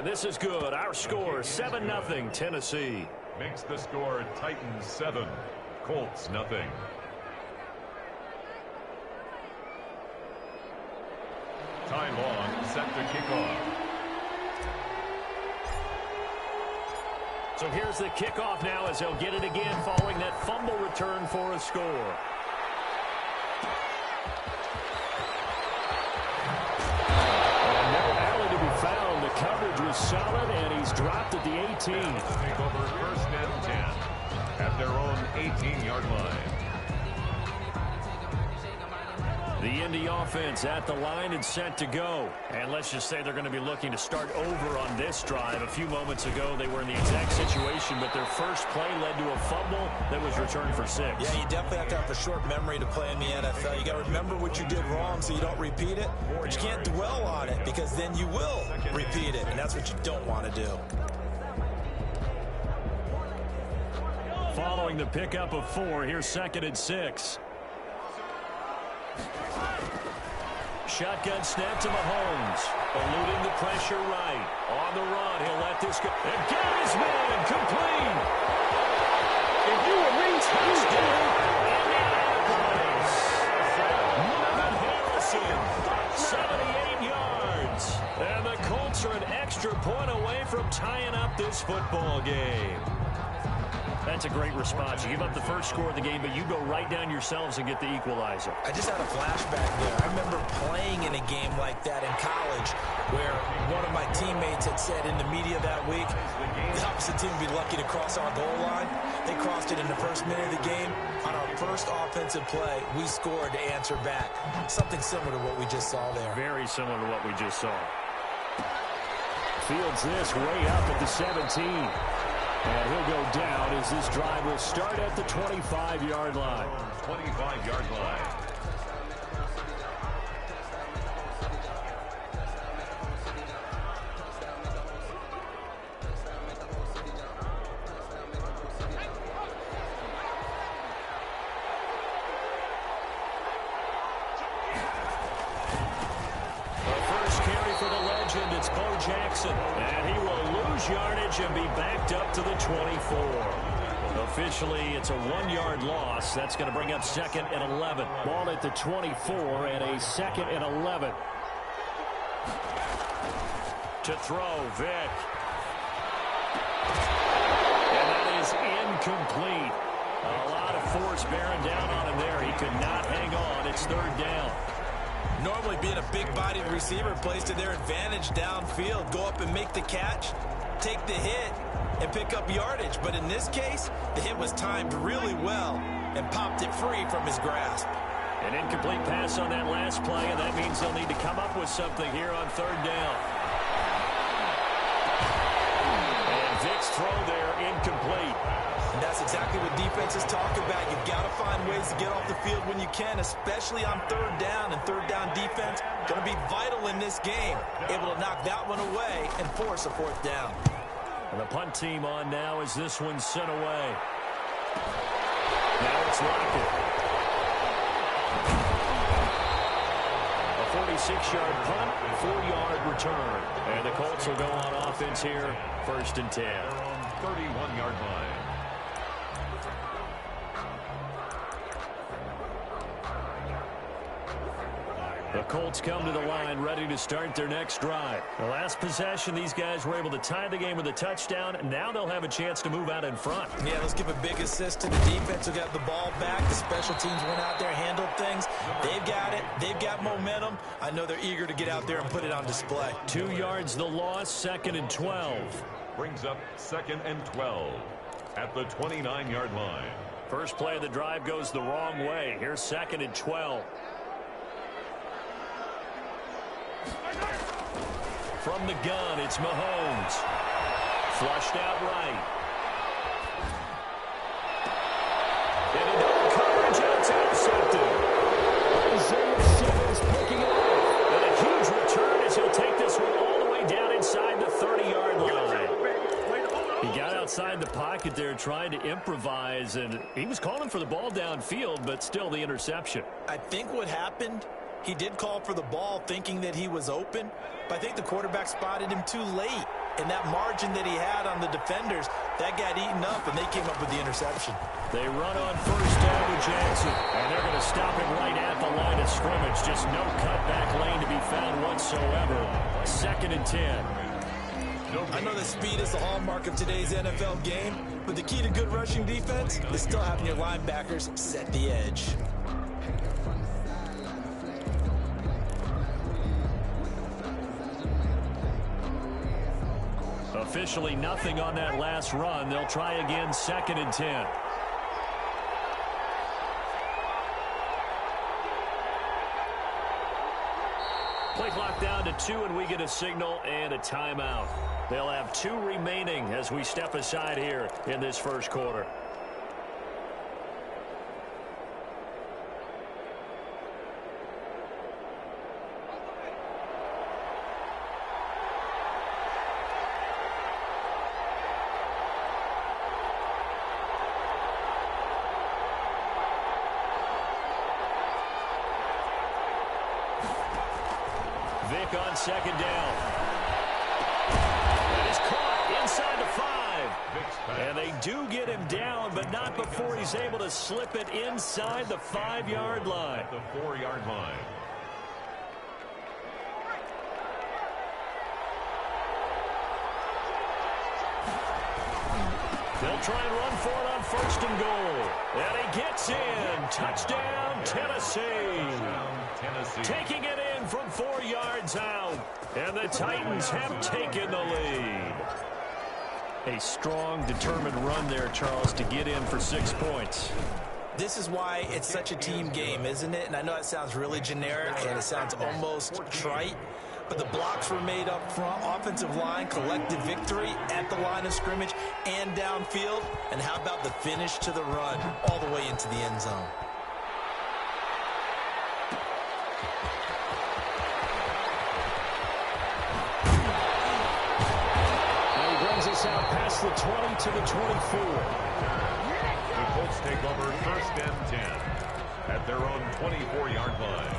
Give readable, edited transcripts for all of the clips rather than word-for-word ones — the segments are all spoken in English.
And this is good. Our score, 7-0 Tennessee. Makes the score Titans 7, Colts nothing. Time on, set to kick off. So here's the kickoff now as they'll get it again following that fumble return for a score. The coverage was solid, and he's dropped at the 18. Take over first and 10 at their own 18-yard line. The Indy offense at the line and set to go. And let's just say they're going to be looking to start over on this drive. A few moments ago, they were in the exact situation, but their first play led to a fumble that was returned for 6. Yeah, you definitely have to have a short memory to play in the NFL. You got to remember what you did wrong so you don't repeat it, but you can't dwell on it because then you will repeat it, and that's what you don't want to do. Following the pickup of 4, here's 2nd and 6. Shotgun snap to Mahomes. Eluding the pressure right. On the run, he'll let this go. And got his man complete. If you were me, touchdown, Indianapolis. Marvin Harrison, 78 yards. And the Colts are an extra point away from tying up this football game. That's a great response. You give up the first score of the game, but you go right down yourselves and get the equalizer. I just had a flashback there. I remember playing in a game like that in college where one of my teammates had said in the media that week, the opposite team would be lucky to cross our goal line. They crossed it in the first minute of the game. On our first offensive play, we scored to answer back. Something similar to what we just saw there. Very similar to what we just saw. Fields this way up at the 17. And he'll go down as this drive will start at the 25-yard line. 25-yard line. It's Bo Jackson, and he will lose yardage and be backed up to the 24. Officially, it's a 1-yard loss. That's going to bring up 2nd and 11. Ball at the 24 and a 2nd and 11. To throw, Vick. And that is incomplete. A lot of force bearing down on him there. He could not hang on. It's 3rd down. Normally being a big-bodied receiver plays to their advantage downfield. Go up and make the catch, take the hit, and pick up yardage. But in this case, the hit was timed really well and popped it free from his grasp. An incomplete pass on that last play, and that means they'll need to come up with something here on 3rd down. And Vick's throw there, incomplete. And that's exactly what defenses talk about. You've got to find ways to get off the field when you can, especially on 3rd down. And 3rd down defense going to be vital in this game. Able to knock that one away and force a 4th down. And the punt team on now as this one's sent away. Now it's Lockett. A 46-yard punt, 4-yard return. And the Colts will go on offense here, 1st and 10. 31-yard line. The Colts come to the line ready to start their next drive. The last possession, these guys were able to tie the game with a touchdown. Now they'll have a chance to move out in front. Yeah, let's give a big assist to the defense who got the ball back. The special teams went out there, handled things. They've got it. They've got momentum. I know they're eager to get out there and put it on display. 2 yards the loss, 2nd and 12. Brings up 2nd and 12 at the 29-yard line. First play of the drive goes the wrong way. Here's 2nd and 12. From the gun, it's Mahomes. Flushed out right. And into coverage, and it's intercepted. Isaiah Simmons picking it up. And a huge return as he'll take this one all the way down inside the 30-yard line. He got outside the pocket there trying to improvise, and he was calling for the ball downfield, but still the interception. I think what happened, he did call for the ball thinking that he was open, but I think the quarterback spotted him too late. and that margin that he had on the defenders, that got eaten up, and they came up with the interception. They run on first down with Jackson, and they're going to stop him right at the line of scrimmage. Just no cutback lane to be found whatsoever. 2nd and 10. I know that speed is the hallmark of today's NFL game, but the key to good rushing defense is still having your linebackers set the edge. Officially nothing on that last run. They'll try again, 2nd and 10. Play clock down to 2, and we get a signal and a timeout. They'll have 2 remaining as we step aside here in this first quarter. Vick on 2nd down. That is caught inside the 5. And they do get him down, but not before he's able to slip it inside the 5-yard line. The 4-yard line. They'll try and run for it on 1st and goal. And he gets in. Touchdown, Tennessee. Taking it in from 4 yards out. And the Titans have taken the lead. A strong, determined run there, Charles, to get in for 6 points. This is why it's such a team game, isn't it? And I know it sounds really generic and it sounds almost trite, but the blocks were made up front. Offensive line, collective victory at the line of scrimmage and downfield. And how about the finish to the run all the way into the end zone? Now he brings us out past the 20 to the 24. The Colts take over 1st and 10 at their own 24-yard line.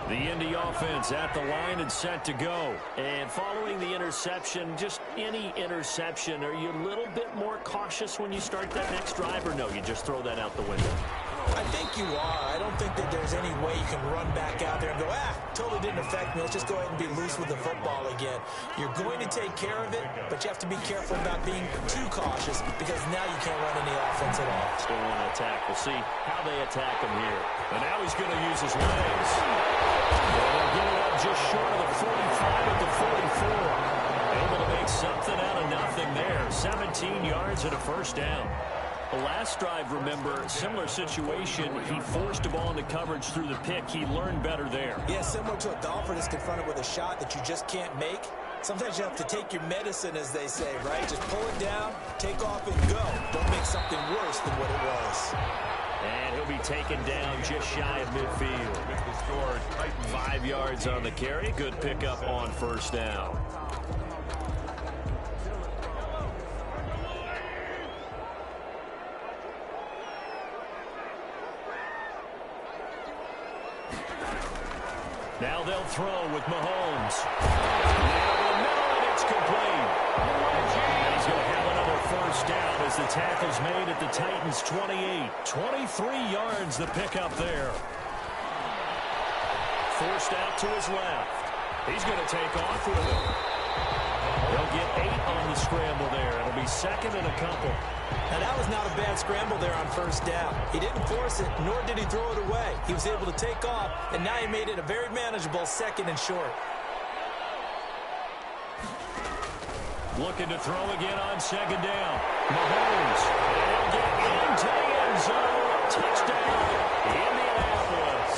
The Indy offense at the line and set to go. And following the interception, just any interception, are you a little bit more cautious when you start that next drive, or no, you just throw that out the window? I think you are. I don't think that there's any way you can run back out there and go, totally didn't affect me. Let's just go ahead and be loose with the football again. You're going to take care of it, but you have to be careful about being too cautious because now you can't run any offense at all. Still want to attack. We'll see how they attack him here. And now he's going to use his legs. And they'll get it up just short of the 45 at the 44. Able to make something out of nothing there. 17 yards and a 1st down. The last drive, remember, similar situation. He forced a ball into coverage through the pick. He learned better there. Yeah, similar to a golfer that's confronted with a shot that you just can't make. Sometimes you have to take your medicine, as they say, right? Just pull it down, take off, and go. Don't make something worse than what it was. And he'll be taken down just shy of midfield. 5 yards on the carry. Good pickup on 1st down. Now they'll throw with Mahomes. Now to the middle, and it's complete. And he's going to have another 1st down as the tackle's made at the Titans' 28. 23 yards the pickup there. Forced out to his left. He's going to take off with it. They'll get 8 on the scramble there. It'll be 2nd and a couple. Now, that was not a bad scramble there on 1st down. He didn't force it, nor did he throw it away. He was able to take off, and now he made it a very manageable 2nd and short. Looking to throw again on 2nd down. Mahomes. And he'll get into the end zone. Touchdown, Indianapolis.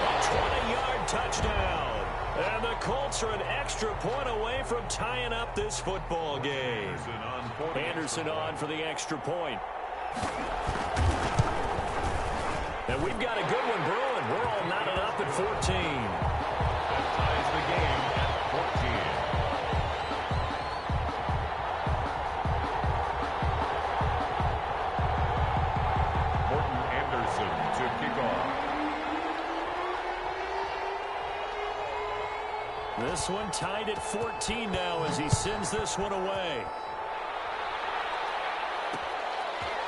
A 20-yard touchdown. And the Colts are an extra point away from tying up this football game. Anderson on for the extra point. And we've got a good one brewing. We're all knotted up at 14. That ties the game at 14. Morton Anderson to kick off. This one tied at 14 now as he sends this one away.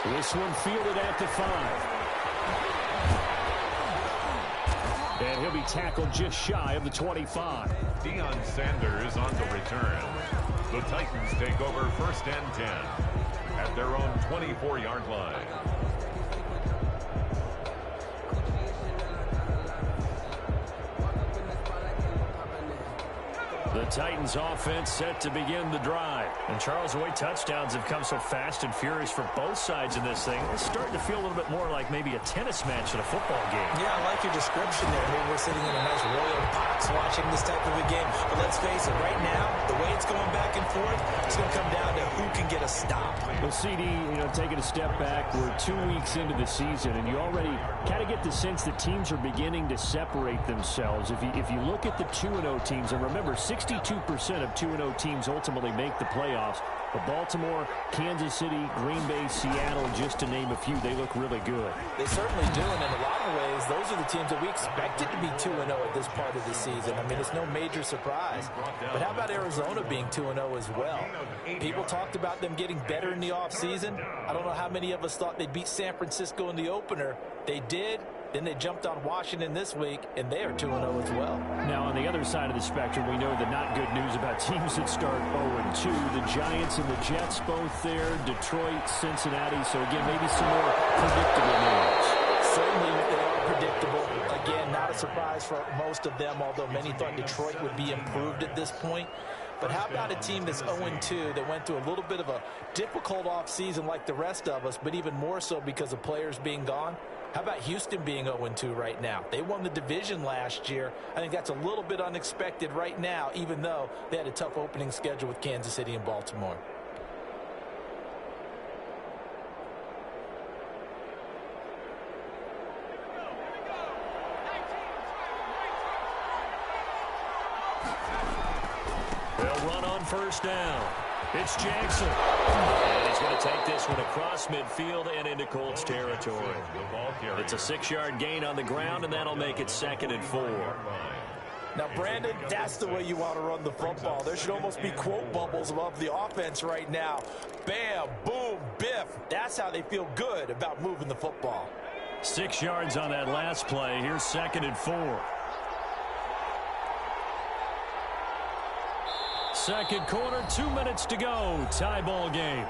This one fielded at the 5. And he'll be tackled just shy of the 25. Deion Sanders on the return. The Titans take over 1st and 10 at their own 24-yard line. The Titans offense set to begin the drive. And Charles, the way touchdowns have come so fast and furious for both sides in this thing, it's starting to feel a little bit more like maybe a tennis match at a football game. Yeah, I like your description there. Maybe we're sitting in a nice royal box watching this type of a game. But let's face it, right now, the way it's going back and forth, it's going to come down to who can get a stop. Well, CD, taking a step back, we're 2 weeks into the season, and you already kind of get the sense that teams are beginning to separate themselves. If you look at the 2-0 teams, and remember, 62% of 2-0 teams ultimately make the playoffs. But Baltimore, Kansas City, Green Bay, Seattle, just to name a few, they look really good. They certainly do, and in a lot of ways, those are the teams that we expected to be 2-0 at this part of the season. I mean, it's no major surprise. But how about Arizona being 2-0 as well? People talked about them getting better in the offseason. I don't know how many of us thought they'd beat San Francisco in the opener. They did. Then they jumped on Washington this week, and they are 2-0 as well. Now, on the other side of the spectrum, we know the not good news about teams that start 0-2. The Giants and the Jets both there, Detroit, Cincinnati. So, again, maybe some more predictable names. Certainly they are predictable. Again, not a surprise for most of them, although many thought Detroit would be improved at this point. But how about a team that's 0-2 that went through a little bit of a difficult offseason like the rest of us, but even more so because of players being gone? How about Houston being 0-2 right now? They won the division last year. I think that's a little bit unexpected right now, even though they had a tough opening schedule with Kansas City and Baltimore. They'll run on 1st down. It's Jackson. And he's going to take this one across midfield and into Colts territory. It's a 6-yard gain on the ground, and that'll make it 2nd and 4. Now, Brandon, that's the way you want to run the football. There should almost be quote bubbles above the offense right now. Bam, boom, biff. That's how they feel good about moving the football. 6 yards on that last play. Here's 2nd and 4. Second quarter, 2 minutes to go. Tie ball game.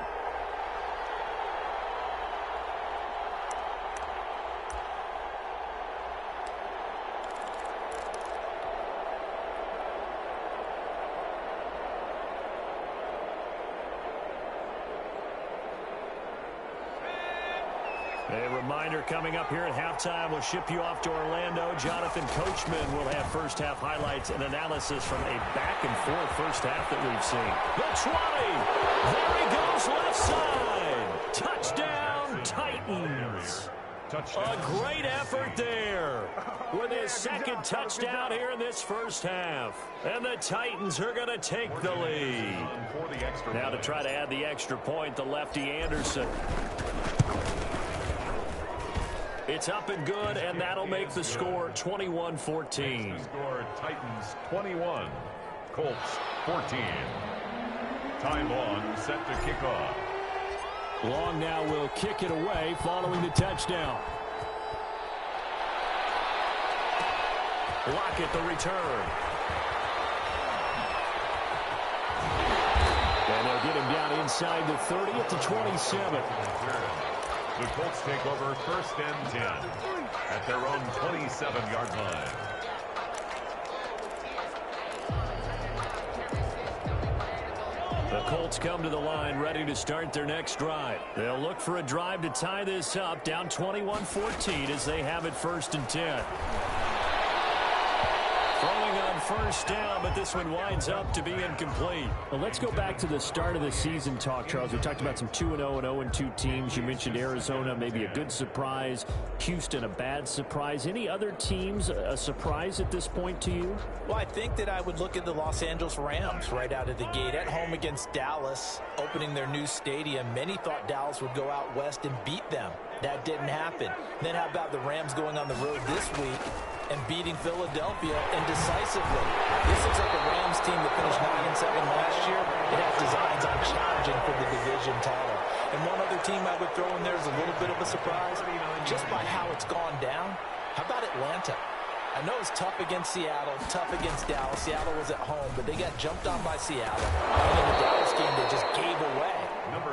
A reminder coming up here at halftime. We'll ship you off to Orlando. Jonathan Coachman will have first-half highlights and analysis from a back-and-forth first half that we've seen. The 20. There he goes, left side. Touchdown, Titans. A great effort there with his second touchdown here in this first half. And the Titans are going to take the lead. Now to try to add the extra point, the lefty Anderson. It's up and good, and that'll make the score 21-14. Score Titans 21, Colts 14. Time on, set to kick off. Long now will kick it away following the touchdown. Lockett the return. And they'll get him down inside the 30 at the 27. The Colts take over 1st and 10 at their own 27-yard line. The Colts come to the line ready to start their next drive. They'll look for a drive to tie this up, down 21-14 as they have it 1st and 10. Throwing on 1st down, but this one winds up to be incomplete. Well, let's go back to the start of the season talk, Charles. We talked about some 2-0 and 0-2 teams. You mentioned Arizona, maybe a good surprise. Houston, a bad surprise. Any other teams a surprise at this point to you? Well, I think that I would look at the Los Angeles Rams right out of the gate. At home against Dallas, opening their new stadium. Many thought Dallas would go out west and beat them. That didn't happen. Then how about the Rams going on the road this week and beating Philadelphia indecisively. This looks like a Rams team that finished 9-7 last year. It has designs on challenging for the division title. And one other team I would throw in there is a little bit of a surprise, just by how it's gone down. How about Atlanta? I know it's tough against Seattle, tough against Dallas. Seattle was at home, but they got jumped on by Seattle. And in the Dallas game, they just gave away.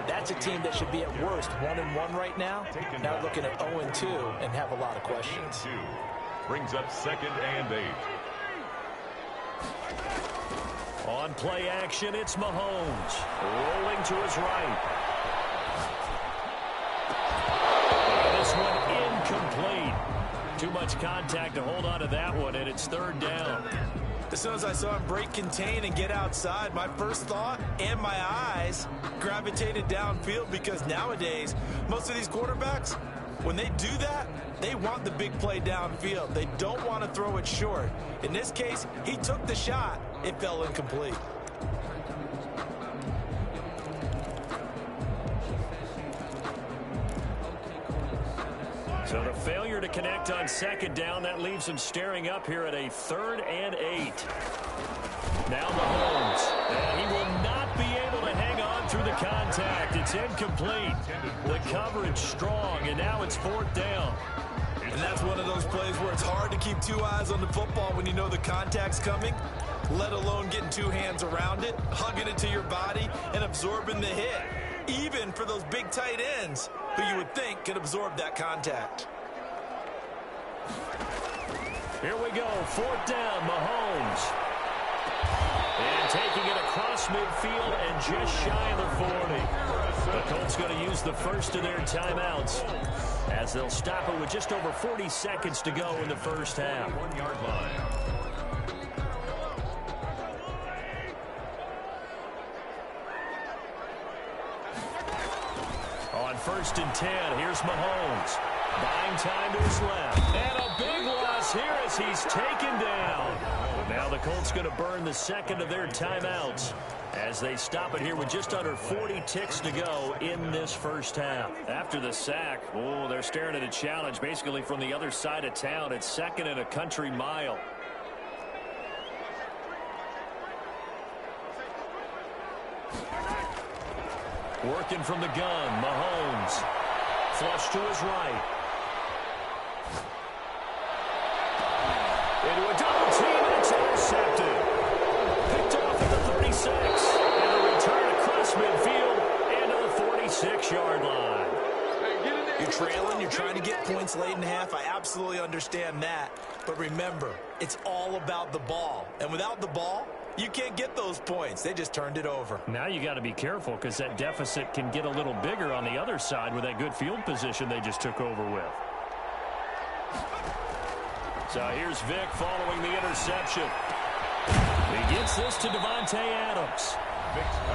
That's a team that should be at worst 1-1 right now. Now looking at 0-2 and have a lot of questions. Brings up 2nd and 8. On play action, it's Mahomes. Rolling to his right. And this one incomplete. Too much contact to hold on to that one, and it's 3rd down. As soon as I saw him break contain and get outside, my first thought and my eyes gravitated downfield, because nowadays, most of these quarterbacks, when they do that, they want the big play downfield. They don't want to throw it short. In this case, he took the shot. It fell incomplete. So the failure to connect on 2nd down, that leaves him staring up here at a 3rd and 8. Now Mahomes, and he will not be able to hang on through the contact. It's incomplete. The coverage strong, and now it's 4th down. And that's one of those plays where it's hard to keep 2 eyes on the football when you know the contact's coming, let alone getting 2 hands around it, hugging it to your body, and absorbing the hit. Even for those big tight ends who you would think could absorb that contact. Here we go, 4th down, Mahomes. And taking it across midfield and just shy of the 40. The Colts going to use the first of their timeouts as they'll stop it with just over 40 seconds to go in the first half. 1-yard line. On 1st and 10, here's Mahomes. Buying time to his left. And a big loss here as he's taken down. Now the Colts going to burn the second of their timeouts as they stop it here with just under 40 ticks to go in this first half. After the sack, oh, they're staring at a challenge basically from the other side of town. It's 2nd and a country mile. Working from the gun, Mahomes. Flush to his right. Into a double team, and it's intercepted. Picked off at the 36. And a return across midfield and to the 46-yard line. You're trailing, you're trying to get points late in half. I absolutely understand that. But remember, it's all about the ball. And without the ball, you can't get those points. They just turned it over. Now you got to be careful because that deficit can get a little bigger on the other side with that good field position they just took over with. So here's Vic following the interception. He gets this to Devontae Adams.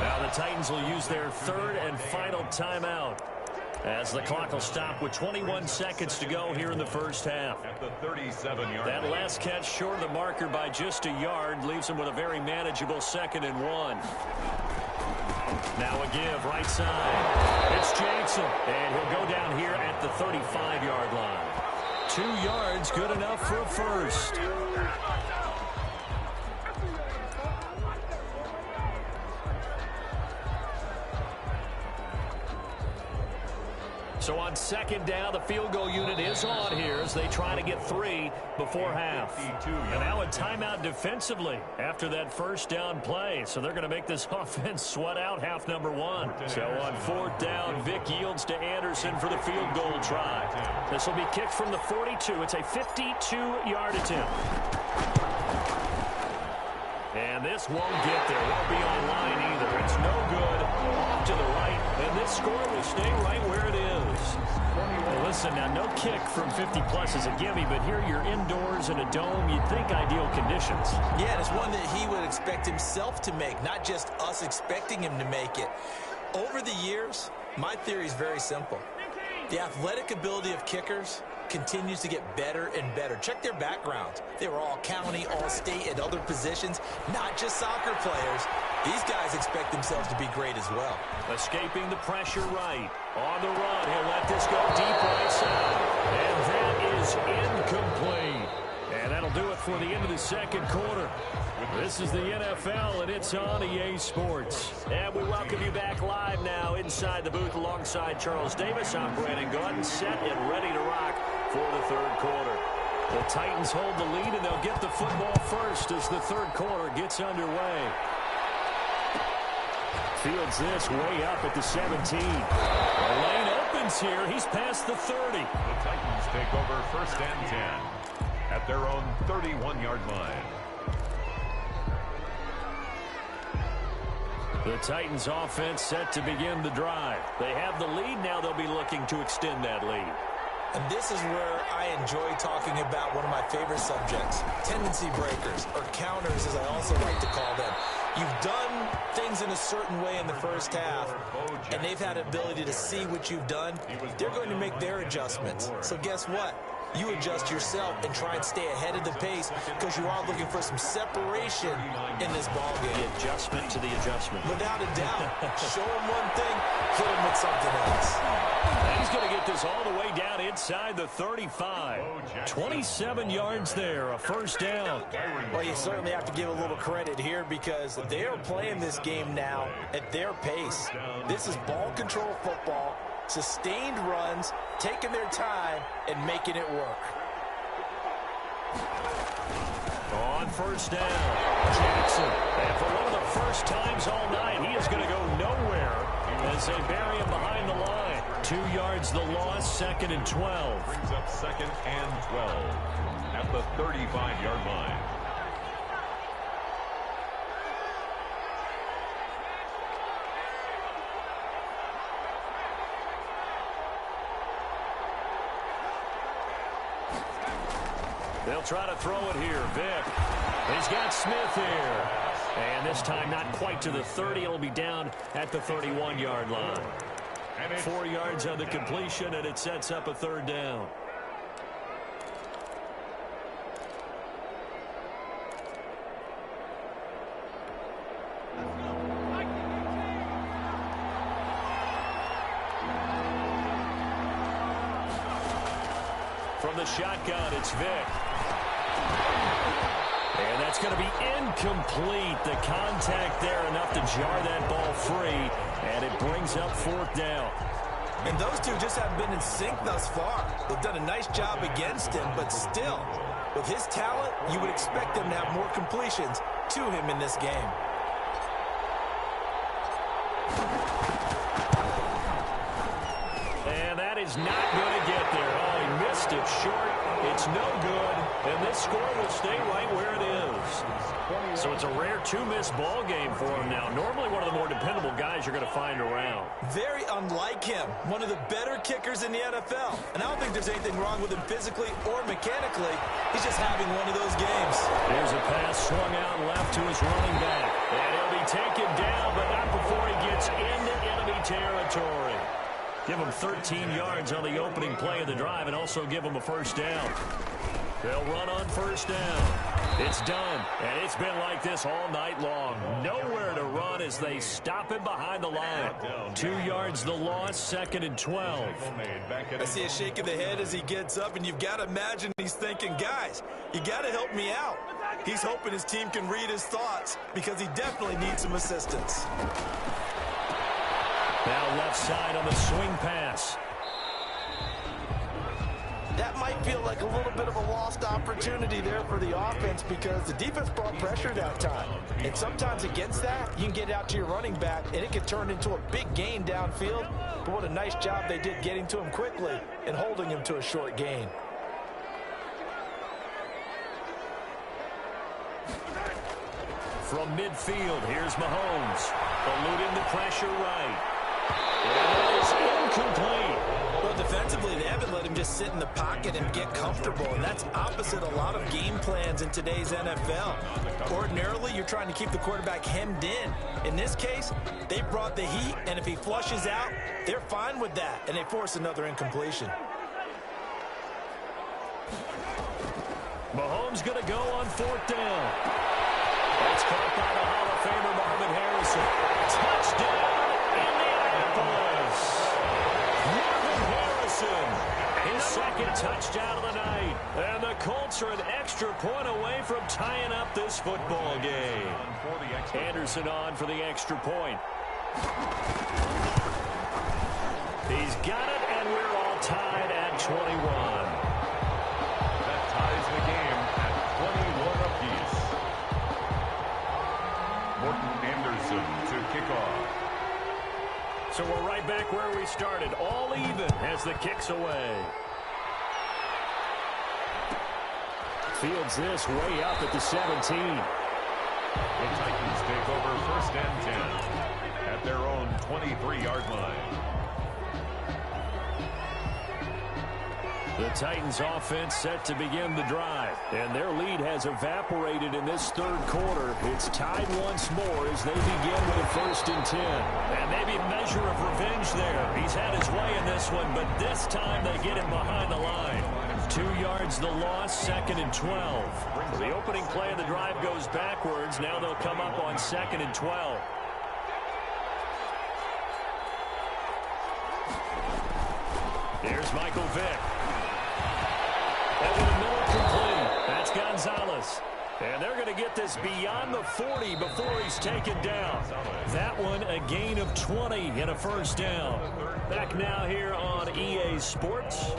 Now the Titans will use their 3rd and final timeout as the clock will stop with 21 seconds to go here in the first half. At the 37-yard That line. last catch short of the marker by just a yard leaves him with a very manageable 2nd and 1. Now a give right side. It's Jackson, and he'll go down here at the 35-yard line. 2 yards, good enough for a first. So on 2nd down, the field goal unit is on here as they try to get 3 before half. And now a timeout defensively after that first down play. So they're going to make this offense sweat out half number 1. So on 4th down, Vic yields to Anderson for the field goal try. This will be kicked from the 42. It's a 52-yard attempt. And this won't get there. Won't be on line either. It's no good. Off to the right. And this score will stay right where it is. Well, listen, now no kick from 50-plus is a gimme, but here you're indoors in a dome. You'd think ideal conditions. Yeah, and it's one that he would expect himself to make, not just us expecting him to make it. Over the years, my theory is very simple. The athletic ability of kickers continues to get better and better. Check their backgrounds. They were all county, all state, at other positions, not just soccer players. These guys expect themselves to be great as well. Escaping the pressure right. On the run, he'll let this go deep right side. And that is incomplete. And before the end of the second quarter. This is the NFL, and it's on EA Sports. And we welcome you back live now inside the booth alongside Charles Davis. I'm Brandon Gaudin, set and ready to rock for the third quarter. The Titans hold the lead, and they'll get the football first as the third quarter gets underway. Fields this way up at the 17. The lane opens here. He's past the 30. The Titans take over first and 10 at their own 31-yard line. The Titans offense set to begin the drive. They have the lead. Now they'll be looking to extend that lead. And this is where I enjoy talking about one of my favorite subjects, tendency breakers, or counters as I also like to call them. You've done things in a certain way in the first half, and they've had the ability to see what you've done. They're going to make their adjustments. So guess what? You adjust yourself and try and stay ahead of the pace because you are looking for some separation in this ballgame. The adjustment to the adjustment. Without a doubt. Show him one thing, hit him with something else. And he's going to get this all the way down inside the 35. 27 yards there, a first down. Well, you certainly have to give a little credit here because they are playing this game now at their pace. This is ball control football. Sustained runs, taking their time, and making it work. On first down, Jackson. And for one of the first times all night, he is going to go nowhere as they bury him behind the line. 2 yards the loss, second and 12. Brings up second and 12 at the 35-yard line. They'll try to throw it here. Vick. He's got Smith here. And this time not quite to the 30. It'll be down at the 31-yard line. 4 yards on the completion, and it sets up a third down. From the shotgun, it's Vick. And that's going to be incomplete. The contact there enough to jar that ball free. And it brings up fourth down. And those two just haven't been in sync thus far. They've done a nice job against him, but still, with his talent, you would expect him to have more completions to him in this game. And that is not going to get there. Oh, he missed it short. It's no good. And this score will stay right where it is. So it's a rare two-miss ball game for him now. Normally one of the more dependable guys you're going to find around. Very unlike him. One of the better kickers in the NFL. And I don't think there's anything wrong with him physically or mechanically. He's just having one of those games. There's a pass swung out left to his running back. And he'll be taken down, but not before he gets into enemy territory. Give him 13 yards on the opening play of the drive and also give him a first down. They'll run on first down. It's done, and it's been like this all night long. Nowhere to run as they stop him behind the line. 2 yards the loss, second and 12. I see a shake of the head as he gets up, and you've got to imagine he's thinking, guys, you got to help me out. He's hoping his team can read his thoughts because he definitely needs some assistance. Now left side on the swing pass. That might feel like a little bit of a lost opportunity there for the offense because the defense brought pressure that time. And sometimes against that, you can get it out to your running back, and it can turn into a big gain downfield. But what a nice job they did getting to him quickly and holding him to a short gain. From midfield, here's Mahomes. Eluding the pressure right. It is incomplete. Well, defensively, they haven't let him just sit in the pocket and get comfortable, and that's opposite a lot of game plans in today's NFL. Ordinarily, you're trying to keep the quarterback hemmed in. In this case, they brought the heat, and if he flushes out, they're fine with that, and they force another incompletion. Mahomes going to go on fourth down. That's caught by the Hall of Famer Marvin Harrison. Touchdown, Indianapolis. Marvin Harrison, his second touchdown of the night. And the Colts Titans are an extra point away from tying up this football game. Anderson on for the extra point. He's got it, and we're all tied at 21. That ties the game at 21 apiece. Morton Anderson to kick off. So we're right back where we started, all even as the kick's away. Fields this way up at the 17. The Titans take over 1st and 10 at their own 23-yard line. The Titans offense set to begin the drive, and their lead has evaporated in this third quarter. It's tied once more as they begin with a 1st and 10. And maybe a measure of revenge there. He's had his way in this one, but this time they get him behind the line. 2 yards the loss, 2nd and 12. The opening play of the drive goes backwards. Now they'll come up on 2nd and 12. Here's Michael Vick. Over the middle, complete. That's Gonzalez. And they're going to get this beyond the 40 before he's taken down. That one, a gain of 20 and a 1st down. Back now here on EA Sports.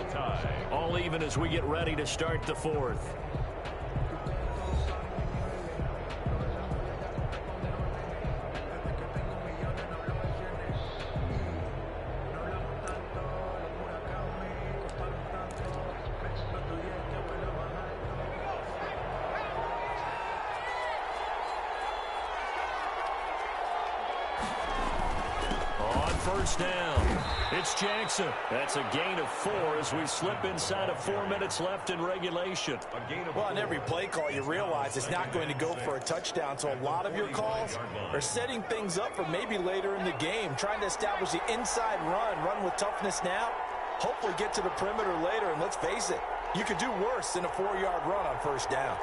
All even as we get ready to start the 4th. First down. It's Jackson. That's a gain of 4 as we slip inside of 4 minutes left in regulation. Well, on every play call, you realize it's not going to go for a touchdown, so a lot of your calls are setting things up for maybe later in the game, trying to establish the inside run with toughness now, hopefully get to the perimeter later, and let's face it, you could do worse than a 4-yard run on 1st down.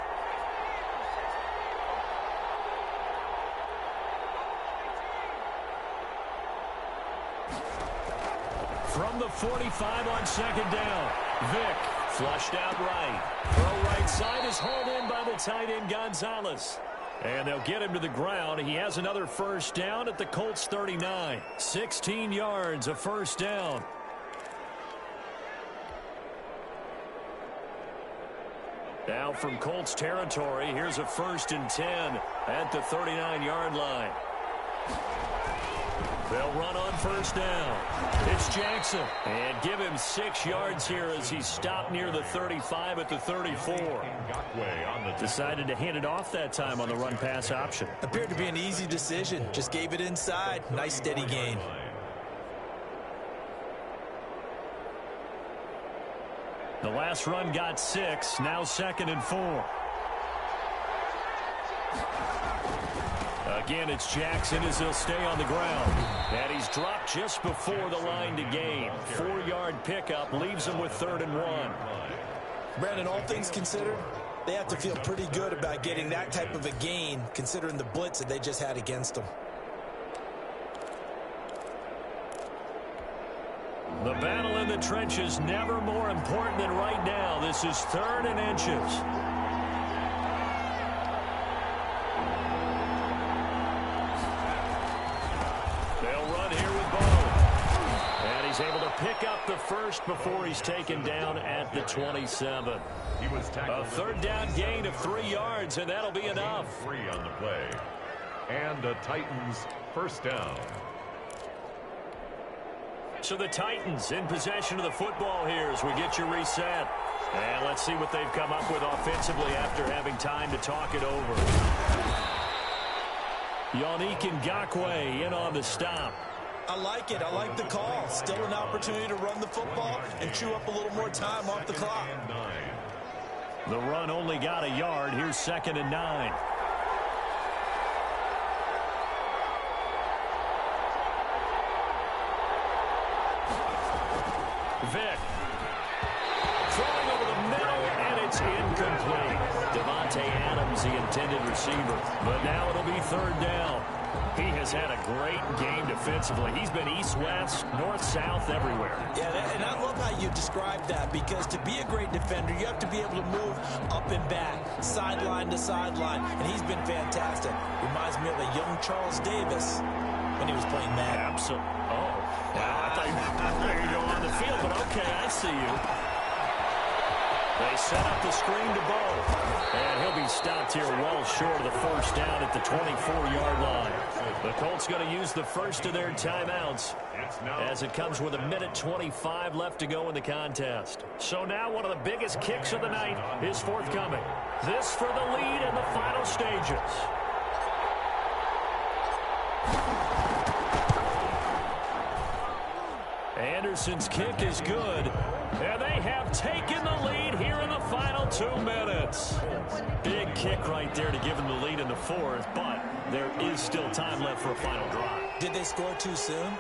From the 45 on 2nd down. Vick flushed out right. Throw right side is hauled in by the tight end Gonzalez. And they'll get him to the ground. He has another 1st down at the Colts 39. 16 yards, a 1st down. Now from Colts territory, here's a 1st and 10 at the 39-yard line. They'll run on 1st down. It's Jackson. And give him 6 yards here as he's stopped near the 35 at the 34. Decided to hand it off that time on the run-pass option. Appeared to be an easy decision. Just gave it inside. Nice steady gain. The last run got 6. Now 2nd and 4. Again, it's Jackson as he'll stay on the ground. And he's dropped just before the line to gain. 4-yard pickup leaves him with 3rd and 1. Brandon, all things considered, they have to feel pretty good about getting that type of a gain, considering the blitz that they just had against them. The battle in the trenches never more important than right now. This is 3rd and inches. Able to pick up the 1st before he's taken down at the 27. A 3rd down gain of 3 yards, and that'll be enough. 3 on the play. And the Titans 1st down. So the Titans in possession of the football here as we get you reset. And let's see what they've come up with offensively after having time to talk it over. Yannick Ngakoue in on the stop. I like it. I like the call. Still an opportunity to run the football and chew up a little more time off the clock. The run only got a yard. Here's 2nd and 9. Vick. Throwing over the middle, and it's incomplete. Devontae Adams, the intended receiver. But now it'll be 3rd down. He has had a great game defensively. He's been east-west, north-south, everywhere. Yeah, and I love how you describe that, because to be a great defender, you have to be able to move up and back, sideline to sideline, and he's been fantastic. Reminds me of a young Charles Davis when he was playing Madden. Absolutely. Oh, wow. I thought you were on the field, but okay, I see you. They set up the screen to Bo. And he'll be stopped here well short of the first down at the 24-yard line. The Colts going to use the first of their timeouts as it comes with 1:25 left to go in the contest. So now one of the biggest kicks of the night is forthcoming. This for the lead in the final stages. Anderson's kick is good. And they have taken the lead here in the final 2 minutes. Big kick right there to give them the lead in the fourth, but there is still time left for a final drive. Did they score too soon?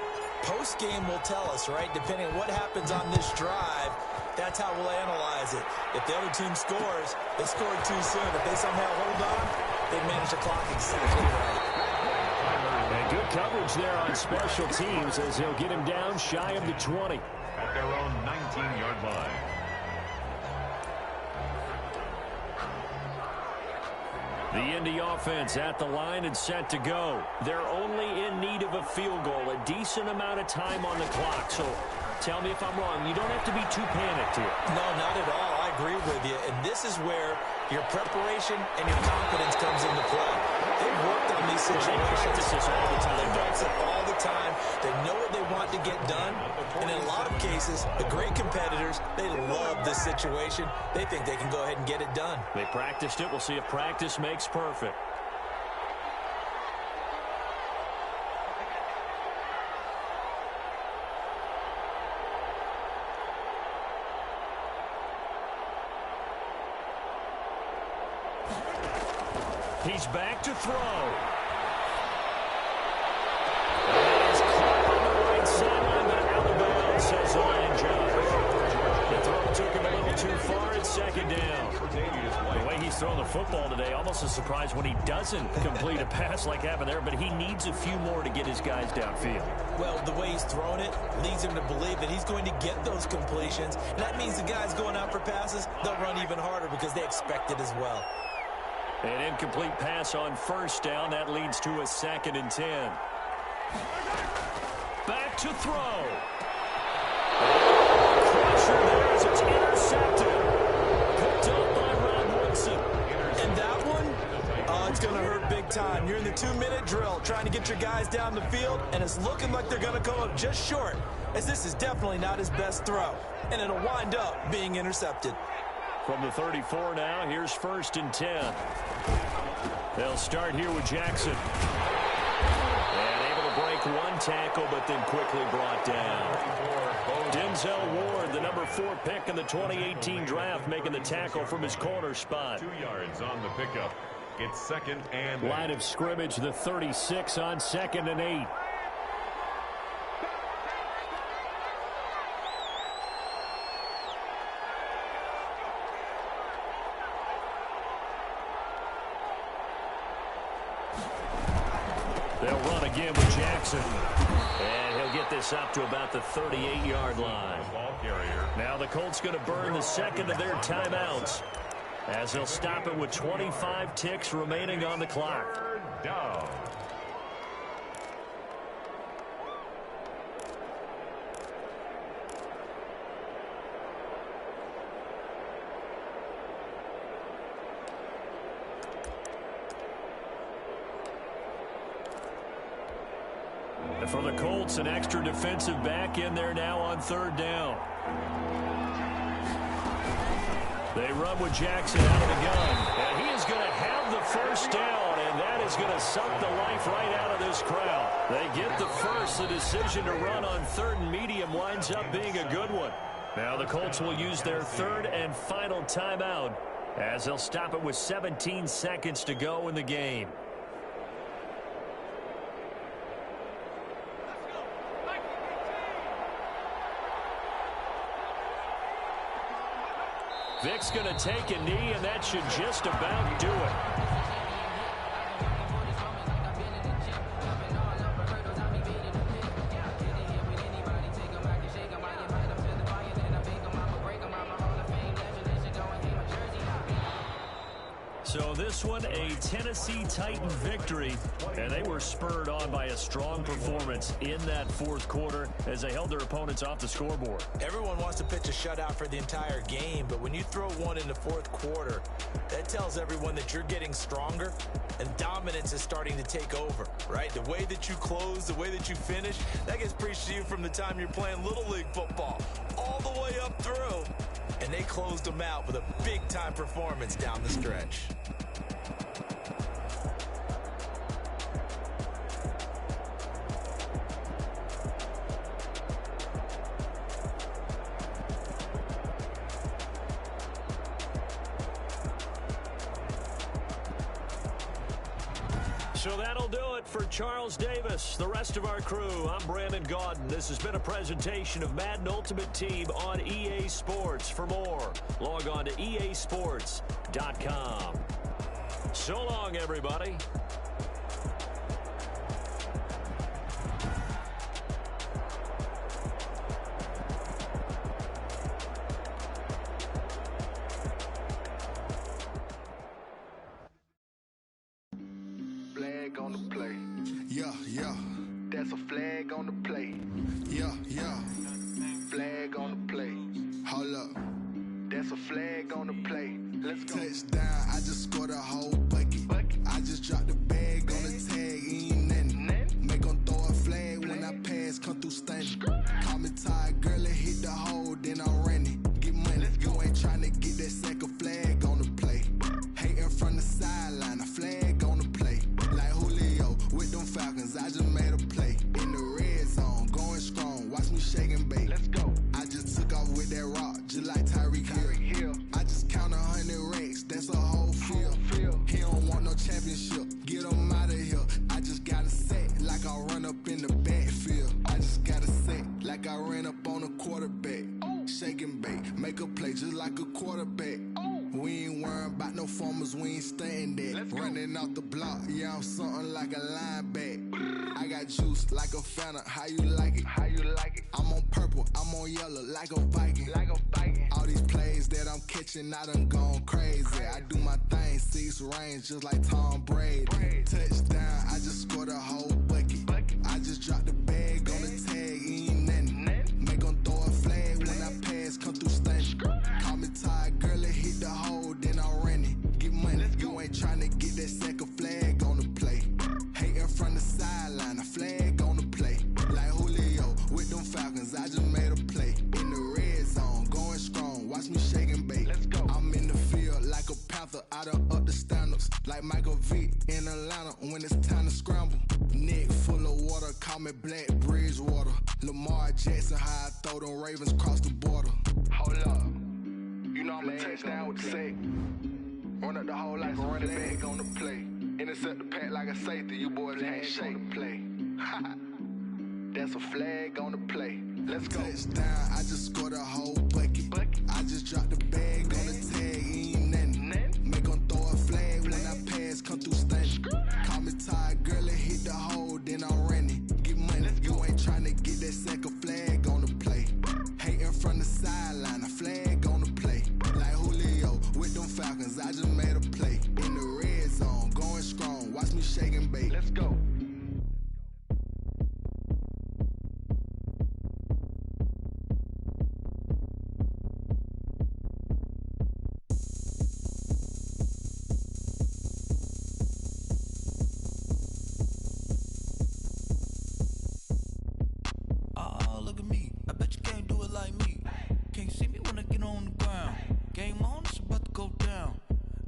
Post-game will tell us, right? Depending on what happens on this drive, that's how we'll analyze it. If the other team scores, they scored too soon. If they somehow hold on, they manage the clock exactly right. And good coverage there on special teams as he'll get him down shy of the 20. At their own 19-yard line. The Indy offense at the line and set to go. They're only in need of a field goal, a decent amount of time on the clock. So tell me if I'm wrong. You don't have to be too panicked here. No, not at all. I agree with you. And this is where your preparation and your confidence comes into play. They've worked on these situations. They practice this all the time. They practice it all the time. They know what they want to get done. And in a lot of cases, the great competitors, they love this situation. They think they can go ahead and get it done. They practiced it. We'll see if practice makes perfect. He's back to throw. And he's caught on the right sideline, but out of bounds, says the line judge. The throw took him a little too far. It's second down. The way he's throwing the football today, almost a surprise when he doesn't complete a pass like happened there, but he needs a few more to get his guys downfield. Well, the way he's throwing it leads him to believe that he's going to get those completions. And that means the guys going out for passes, they'll run even harder because they expect it as well. An incomplete pass on first down. That leads to a 2nd and 10. Back to throw. Crusher there as it's intercepted. Picked up by Ron Woodson. And that one, it's going to hurt big time. You're in the 2-minute drill trying to get your guys down the field, and it's looking like they're going to come up just short, as this is definitely not his best throw. And it'll wind up being intercepted. From the 34 now, here's 1st and 10. They'll start here with Jackson. And able to break one tackle, but then quickly brought down. Denzel Ward, the number 4 pick in the 2018 draft, making the tackle from his corner spot. 2 yards on the pickup. It's 2nd and 8. Line of scrimmage, the 36 on 2nd and 8. They'll run again with Jackson. And he'll get this up to about the 38-yard line. Now the Colts going to burn the 2nd of their timeouts as they'll stop it with 25 ticks remaining on the clock. 3rd down. For the Colts, an extra defensive back in there now on 3rd down. They run with Jackson out of the gun. And he is going to have the first down, and that is going to suck the life right out of this crowd. They get the first. The decision to run on 3rd and medium winds up being a good one. Now the Colts will use their 3rd and final timeout as they'll stop it with 17 seconds to go in the game. Vic's going to take a knee, and that should just about do it. So this one, a Tennessee Titan victory, and they were spurred on by a strong performance in that fourth quarter as they held their opponents off the scoreboard. Everyone wants to pitch a shutout for the entire game, but when you throw one in the fourth quarter, that tells everyone that you're getting stronger and dominance is starting to take over, right? The way that you close, the way that you finish, that gets preached to you from the time you're playing Little League football all the way up through. And they closed them out with a big-time performance down the stretch. So that'll do it for Charles Davis, the rest of our crew. I'm Brandon Gaudin. This has been a presentation of Madden Ultimate Team on EA Sports. For more, log on to easports.com. So long, everybody. Flag on the play. Yeah, yeah. That's a flag on the play. Yeah, yeah. Flag on the play. Hold up. That's a flag on the play. Let's go. Touchdown, I just scored a whole bucket. I just dropped the bag on the tag, ain't nothing. Make them throw a flag when I pass, come through stunning. Call me tired, girl, and hit the hole, then I'm running. Get money, you ain't trying to get that second flag on the play. Hating from the sideline, a flag on the play. Like Julio with them Falcons, I just made a play. In the red zone, going strong, watch me shake and bake. Let's go. I just took off with that rock, just like Tyreek Hill. I just count 100 racks, that's a whole field. He don't want no championship, get him out of here. I just got a set, like I run up in the backfield. I just got a set, like I ran up on a quarterback. Shake and bake, make a play just like a quarterback. We ain't worrying about no formers, we ain't staying there. Running off the block, yeah, I'm something like a linebacker. I got juice like a Fanta, how you like it? How you like it? I'm on purple, I'm on yellow, like a Viking. Like a Viking. All these plays that I'm catching, I done gone crazy. I do my thing, 6 range, just like Tom Brady. Touchdown, I just scored a whole bucket. I just dropped the bag on the tag, ain't nothing. Make them throw a flag when I pass, come through stunning. Call me tired, girl, and hit the hole, then I'm running. Get money, you ain't trying to get that second flag on the play. Hating from the sideline, a flag on the play. Like Julio with them Falcons, I just made a play. In the red zone, going strong, watch me shake and bake. Let's go. I'm in the field like a panther, I done up the standards. Like Michael Vick in Atlanta when it's time to scramble. Neck full of water, call me Black Bridgewater. Lamar Jackson, how I throw them Ravens cross the border. Hold up. You know I'm a touchdown with the sack. Run up the whole like a running back on the play. Intercept the pack like a safety, you boys ain't shake the play. That's a flag on the play. Let's go. Touchdown, I just scored a whole bucket. I just dropped the bag on the tag, ain't nothing. Make them throw a flag when I pass, come through stunning. Call me tired, girl, and hit the hole, then I'm running. Get money, you ain't trying to get that second flag on the play. Hating from the sideline, a flag on the play. Like Julio with them Falcons, I just made a play. In the red zone, going strong, watch me shake and bake. Let's go. Look at me, I bet you can't do it like me. Can't see me when I get on the ground. Game on, it's about to go down.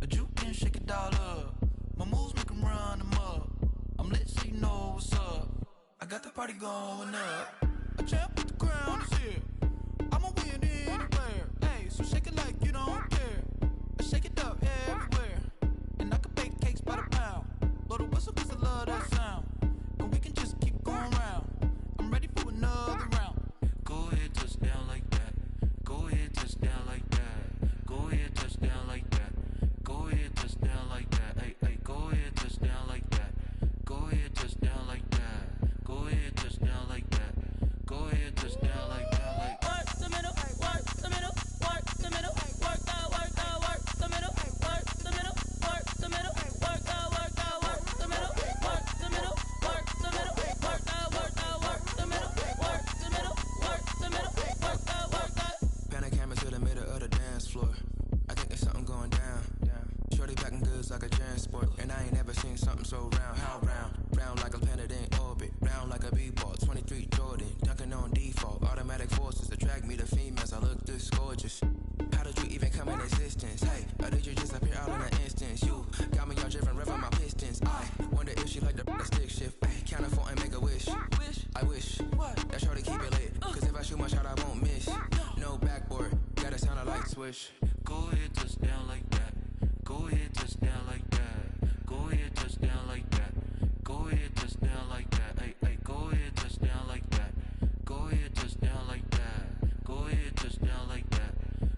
A juke can shake it all up. My moves make them run them up. I'm lit so you know what's up. I got the party going up. A champ with the crown is here. I'ma win anywhere. Hey, so shake it like you don't care. I shake it up everywhere. And I can bake cakes by the pound. Blow the whistle cause I love that sound. And we can just keep going round. I'm ready for another round. Go ahead, touchdown like that. Go ahead, touchdown like that. Go ahead, touchdown like that. Go ahead, touchdown like that. Hey, hey, go ahead, touchdown like that. Go ahead, touchdown like that. Go ahead, touchdown like that. Go ahead, touchdown like that. Like work the middle, work the middle, work the middle, work the it's like a transport. And I ain't never seen something so round. How round? Round like a planet in orbit. Round like a b-ball. 23 Jordan. Dunking on default. Automatic forces attract me to females. I look this gorgeous. How did you even come in existence? Hey, or did you just appear out in an instance? You got me all driven, revving my pistons. I wonder if she like the stick shift. Ay, count a 4 and make a wish. I wish that shorty keep it lit. Cause if I shoot my shot, I won't miss. No backboard, gotta sound a light switch. Go ahead, touch down like that. Go ahead, touch down like that. Go ahead, touch down like that. Go ahead, touch down like that. Hey, hey, go ahead, touch down like that. Go ahead, touch down like that. Go ahead, touch down like that.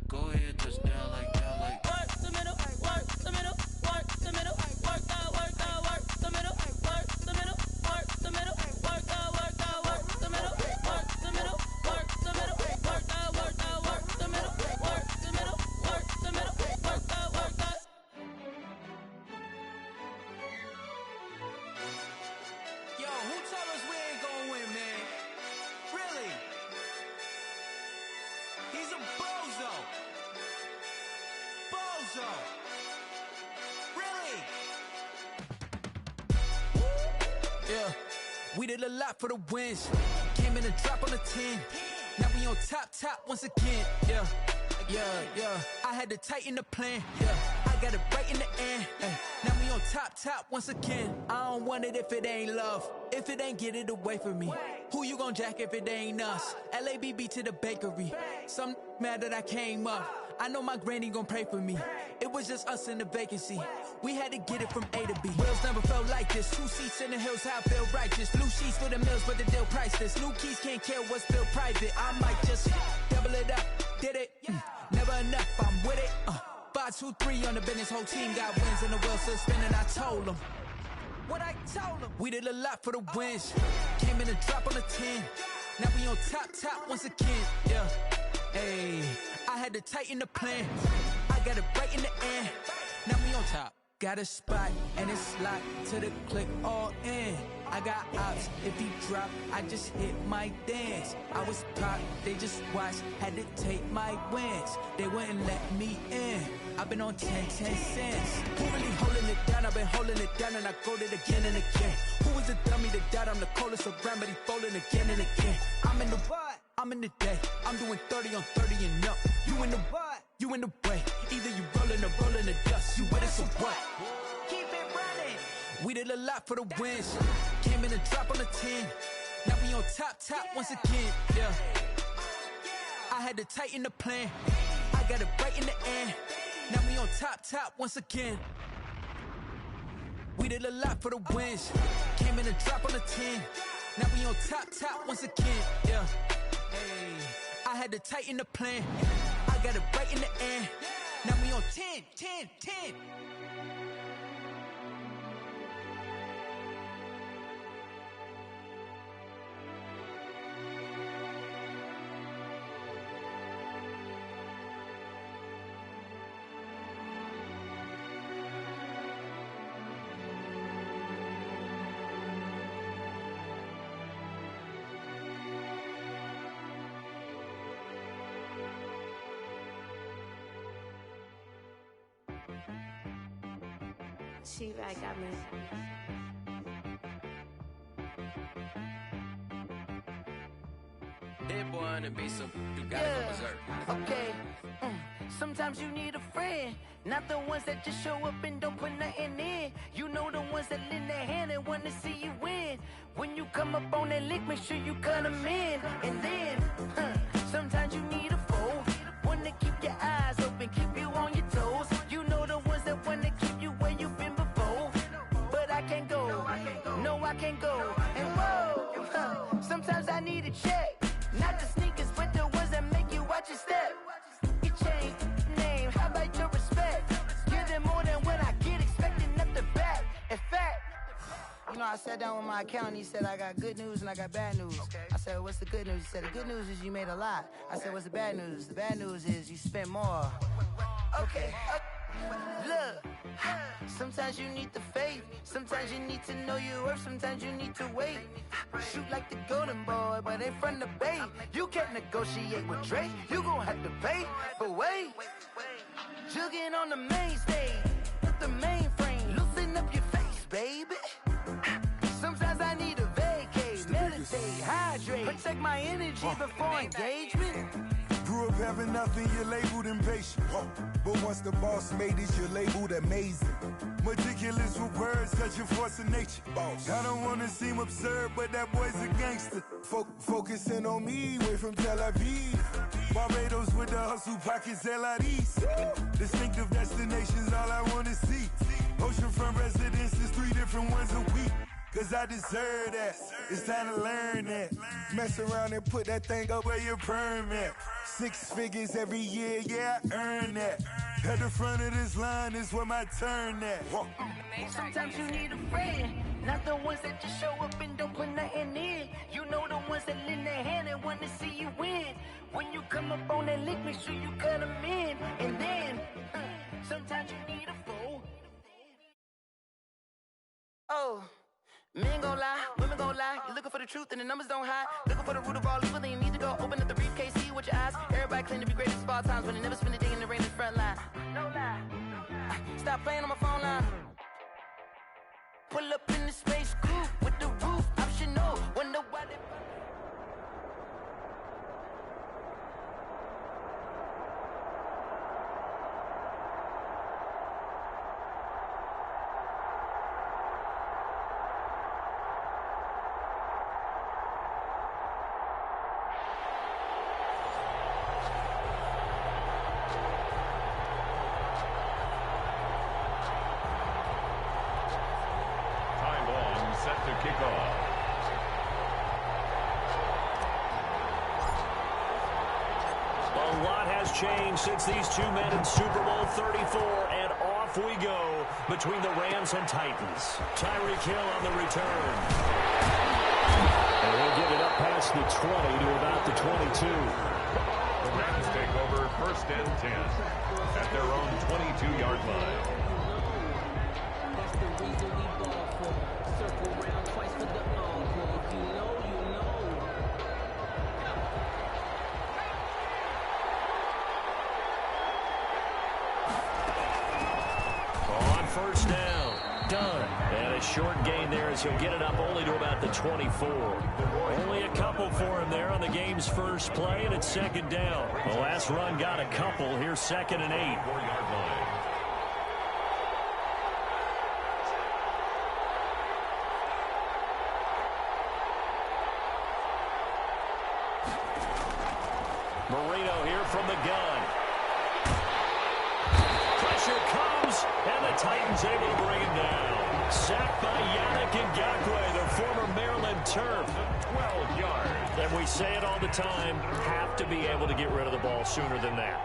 Go ahead, touch down like that. Like work the middle, work the middle, work the middle, work out, work the middle, work the middle, work the middle, work out, work the middle, work the middle, work the middle, work out, work the middle, work the middle, work the middle, work out, work out. Yo, who told us we ain't gonna win, man? Really? He's a bozo. Bozo. Really? Yeah, we did a lot for the wins. Came in a drop on the 10. Now we on top once again. Yeah. I had to tighten the plan. Yeah, I got it right in the end. Ay, now we on top once again. I don't want it if it ain't love. If it ain't, get it away from me. Who you gon' jack if it ain't us? LABB to the bakery. Some mad that I came up. I know my granny gon' pray for me. It was just us in the vacancy. We had to get it from A to B. Wheels never felt like this. 2 seats in the hills, how I feel righteous. Blue sheets for the mills, but the deal priceless. New keys can't care what's still private. I might just double it up. Did it? Never enough, I'm with it. 5, 2, 3 on the business. Whole team got wins and the wheels still spinning. I told them what I told them. We did a lot for the wins. Came in a drop on the 10. Now we on top once again. Yeah. Hey, I had to tighten the plan. I got it right in the end. Now we on top. Got a spot and it's locked to the click all in. I got ops, if he drop, I just hit my dance. I was pop, they just watched, had to take my wins. They wouldn't let me in. I've been on 10 cents. Who really holding it down? I've been holding it down and I go it again and again. Who was the dummy that doubt I'm the coldest around, but he folding again and again. I'm in the what? I'm in the day. I'm doing 30 on 30 and up. You in the what? You in the way. Either you rolling or rolling the dust. You with us or what? Keep it running. We did a lot for the wins. Came in a drop on the 10. Now we on top once again. Yeah. I had to tighten the plan. I got it right in the end. Now we on top once again. We did a lot for the wins. Came in a drop on the 10. Now we on top once again. Yeah. Hey, I had to tighten the plan. I got it right in the end. Now we on 10. She right got me. That boy on the beat, so you gotta go berserk. Okay. Sometimes you need a friend, not the ones that just show up and don't put nothing in. You know the ones that lend their hand and want to see you win. When you come up on that lick, make sure you cut them in. And then, sometimes you need a foe, one to keep your eyes open, keep you on your toes. You know the ones that want to keep you where you've been before. But I can't go, no I can't go. And whoa, sometimes I need a check, not the sneakers, but the ones that make you watch your step. You change name, how about your respect? Give them more than what I get, expecting up the back. In fact, you know, I sat down with my accountant, he said I got good news and I got bad news. I said, what's the good news? He said, the good news is you made a lot. I said, what's the bad news? The bad news is you spent more. Okay, look, sometimes you need the faith, sometimes you need to know your worth, sometimes you need to wait. Shoot like the golden boy, but ain't from the bay. You can't negotiate with Drake, you gon' have to pay. But wait, jugging on the main stage, with the mainframe. open up your face, baby. Sometimes I need a vacate, meditate, hydrate, protect my energy before engagement. Grew up having nothing, you're labeled impatient. But once the boss made it, you're labeled amazing. Meticulous with words, such a force of nature. I don't wanna seem absurd, but that boy's a gangster. Focusing on me, way from Tel Aviv. Barbados with the hustle pockets, LIDs. Distinctive destinations, all I wanna see. Oceanfront residences, 3 different ones a week. Cause I deserve that, it's time to learn that. Mess around and put that thing up where your permit. 6 figures every year, yeah, I earn that. At the front of this line is where my turn at. Sometimes you need a friend, not the ones that just show up and don't put nothing in. You know the ones that lend their hand and want to see you win. When you come up on that lick, make sure you cut them in. And then, sometimes you need a fool. Oh. Men gon' lie, women gon' lie. You're looking for the truth and the numbers don't hide. Looking for the root of all evil, then you need to go open up the briefcase, see with your eyes. Everybody claim to be greatest of all times, but they never spend a day in the rain in the front line. No lie. Stop playing on my phone line. Pull up in the space coupe with the roof optional. Wonder why they... Set to kick off. A lot has changed since these two men in Super Bowl 34, and off we go between the Rams and Titans. Tyreek Hill on the return. And we'll get it up past the 20 to about the 22. The Rams take over 1st and 10 at their own 22-yard line. That's the reason we ball for. Circle round twice for the encore. If you know, you know. On 1st down. Done. And a short gain there as he'll get it up only to about the 24. Only a couple for him there on the game's first play, and it's 2nd down. The last run got a couple. Here's 2nd and 8. 4-yard line. Marino here from the gun. Pressure comes, and the Titans able to bring him down. Sacked by Yannick Ngakoue, the former Maryland Terp. 12 yards. And we say it all the time, have to be able to get rid of the ball sooner than that.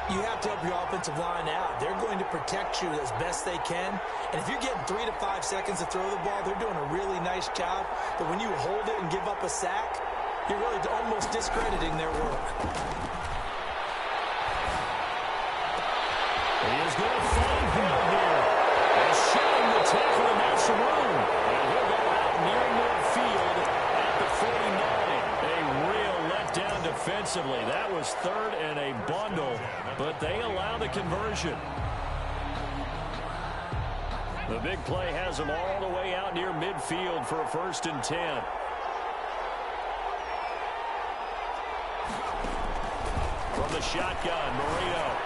You have to help your offensive line out. They're going to protect you as best they can. And if you're getting 3 to 5 seconds to throw the ball, they're doing a really nice job. But when you hold it and give up a sack, you're really almost discrediting their work. He is going to find Hill here. And showing the tackle, and that's room. And he'll go out near midfield at the 49. A real letdown defensively. That was 3rd and a bundle, but they allow the conversion. The big play has them all the way out near midfield for a 1st and 10. From the shotgun, Marino.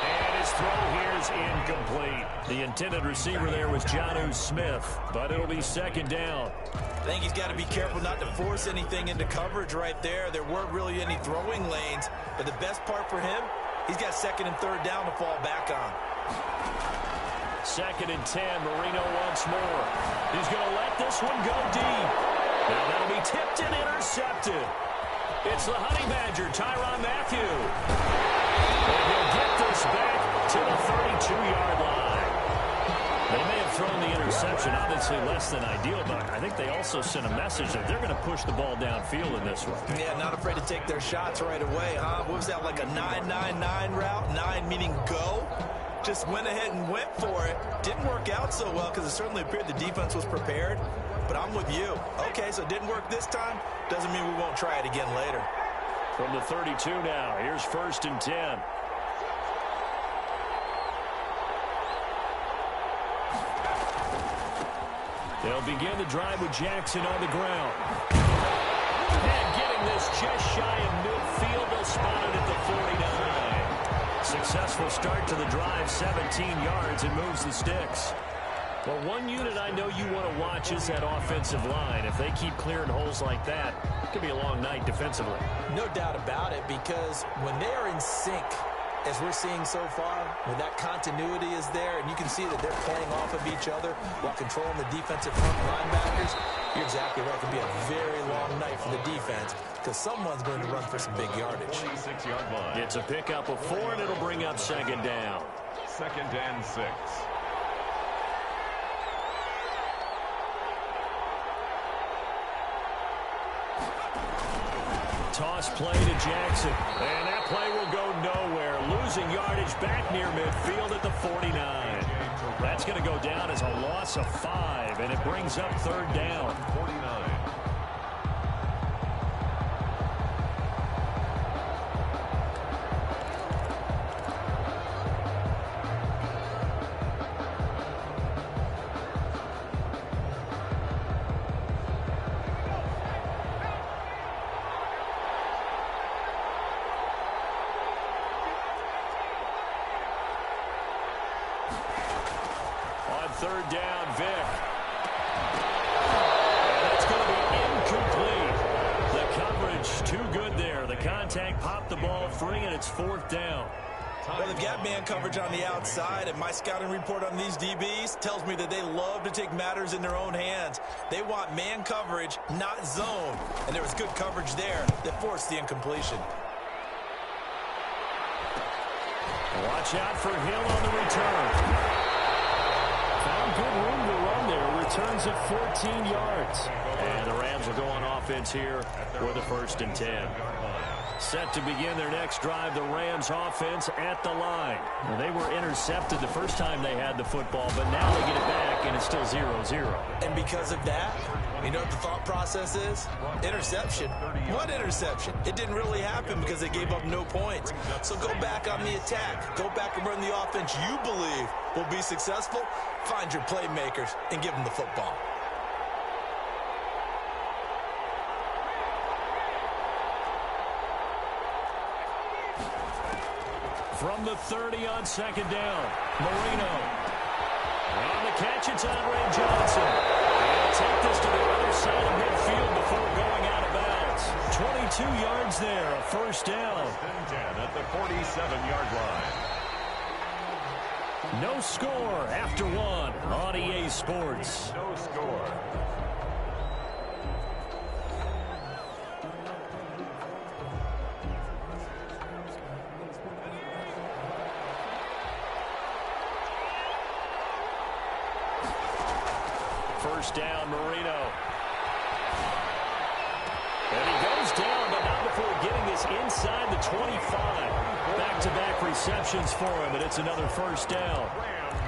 And his throw here is incomplete. The intended receiver there was Jonnu Smith, but it'll be 2nd down. I think he's got to be careful not to force anything into coverage right there. There weren't really any throwing lanes, but the best part for him, he's got 2nd and 3rd down to fall back on. 2nd and 10, Marino once more. He's going to let this one go deep. Now that'll be tipped and intercepted. It's the Honey Badger, Tyrann Mathieu. And he'll get this back to the 32-yard line. They may have thrown the interception, obviously less than ideal, but I think they also sent a message that they're going to push the ball downfield in this one. Yeah, not afraid to take their shots right away, huh? What was that, like a 9-9-9 route? 9 meaning go? Just went ahead and went for it. Didn't work out so well because it certainly appeared the defense was prepared. But I'm with you. Okay, so it didn't work this time. Doesn't mean we won't try it again later. From the 32 now, here's 1st and 10. They'll begin the drive with Jackson on the ground. And getting this just shy of midfield, they'll spot it at the 49. Successful start to the drive, 17 yards, and moves the sticks. Well, one unit I know you want to watch is that offensive line. If they keep clearing holes like that, it could be a long night defensively. No doubt about it, because when they are in sync, as we're seeing so far, when that continuity is there, and you can see that they're playing off of each other while controlling the defensive front linebackers, you're exactly right. It could be a very long night for the defense because someone's going to run for some big yardage. 26-yard line. It's a pickup of 4, and it'll bring up second down. 2nd and 6. Toss play to Jackson, and that play will go nowhere. Losing yardage back near midfield at the 49. That's going to go down as a loss of 5, and it brings up 3rd down. 49. On 3rd down, Vic. And that's going to be incomplete. The coverage too good there. The contact popped the ball free, and it's 4th down. Well, they've got man coverage on the outside, and my scouting report on these DBs tells me that they love to take matters in their own hands. They want man coverage, not zone. And there was good coverage there that forced the incompletion. Watch out for Hill on the return. Found good room to run there. Returns at 14 yards. And the Rams will go on offense here with a 1st and 10. Set to begin their next drive, the Rams offense at the line. Now, they were intercepted the first time they had the football, but now they get it back, and it's still 0-0. And because of that, you know what the thought process is? Interception. What interception? It didn't really happen because they gave up no points. So go back on the attack. Go back and run the offense you believe will be successful. Find your playmakers and give them the football. From the 30 on 2nd down, Marino. On the catch, it's Andre Johnson. He'll take this to the other side of midfield before going out of bounds. 22 yards there, a 1st down. 10 at the 47-yard line. No score after 1 on EA Sports. No score. First down, Marino. And he goes down, but not before getting this inside the 25. Back-to-back receptions for him, and it's another 1st down.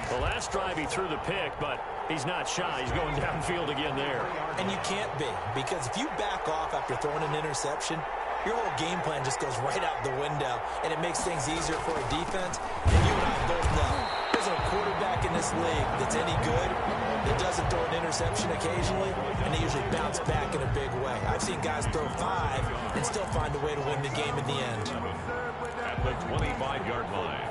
The last drive he threw the pick, but he's not shy. He's going downfield again there. And you can't be, because if you back off after throwing an interception, your whole game plan just goes right out the window, and it makes things easier for a defense. And you and I both know there's a quarterback in this league that's any good that doesn't throw an interception occasionally, and they usually bounce back in a big way. I've seen guys throw 5 and still find a way to win the game in the end. At the 25-yard line.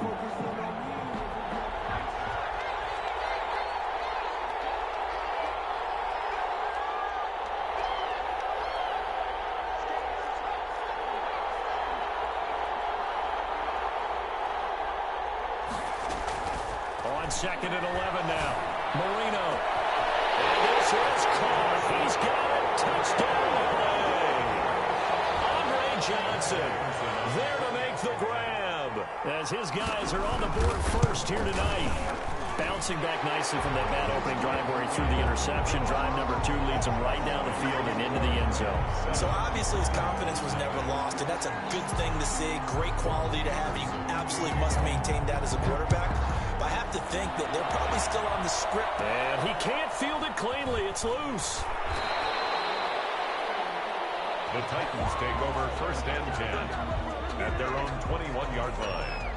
On 2nd and 11 now. Marino. And this is caught. He's got it. Touchdown LA. Andre Johnson there to make the grab as his guys are on the board first here tonight. Bouncing back nicely from that bad opening drive where he threw the interception. Drive number 2 leads him right down the field and into the end zone. So obviously his confidence was never lost, and that's a good thing to see. Great quality to have. You absolutely must maintain that as a quarterback. But I have to think that they're probably still on the script. And he can't field it cleanly. It's loose. The Titans take over 1st and 10 at their own 21-yard line.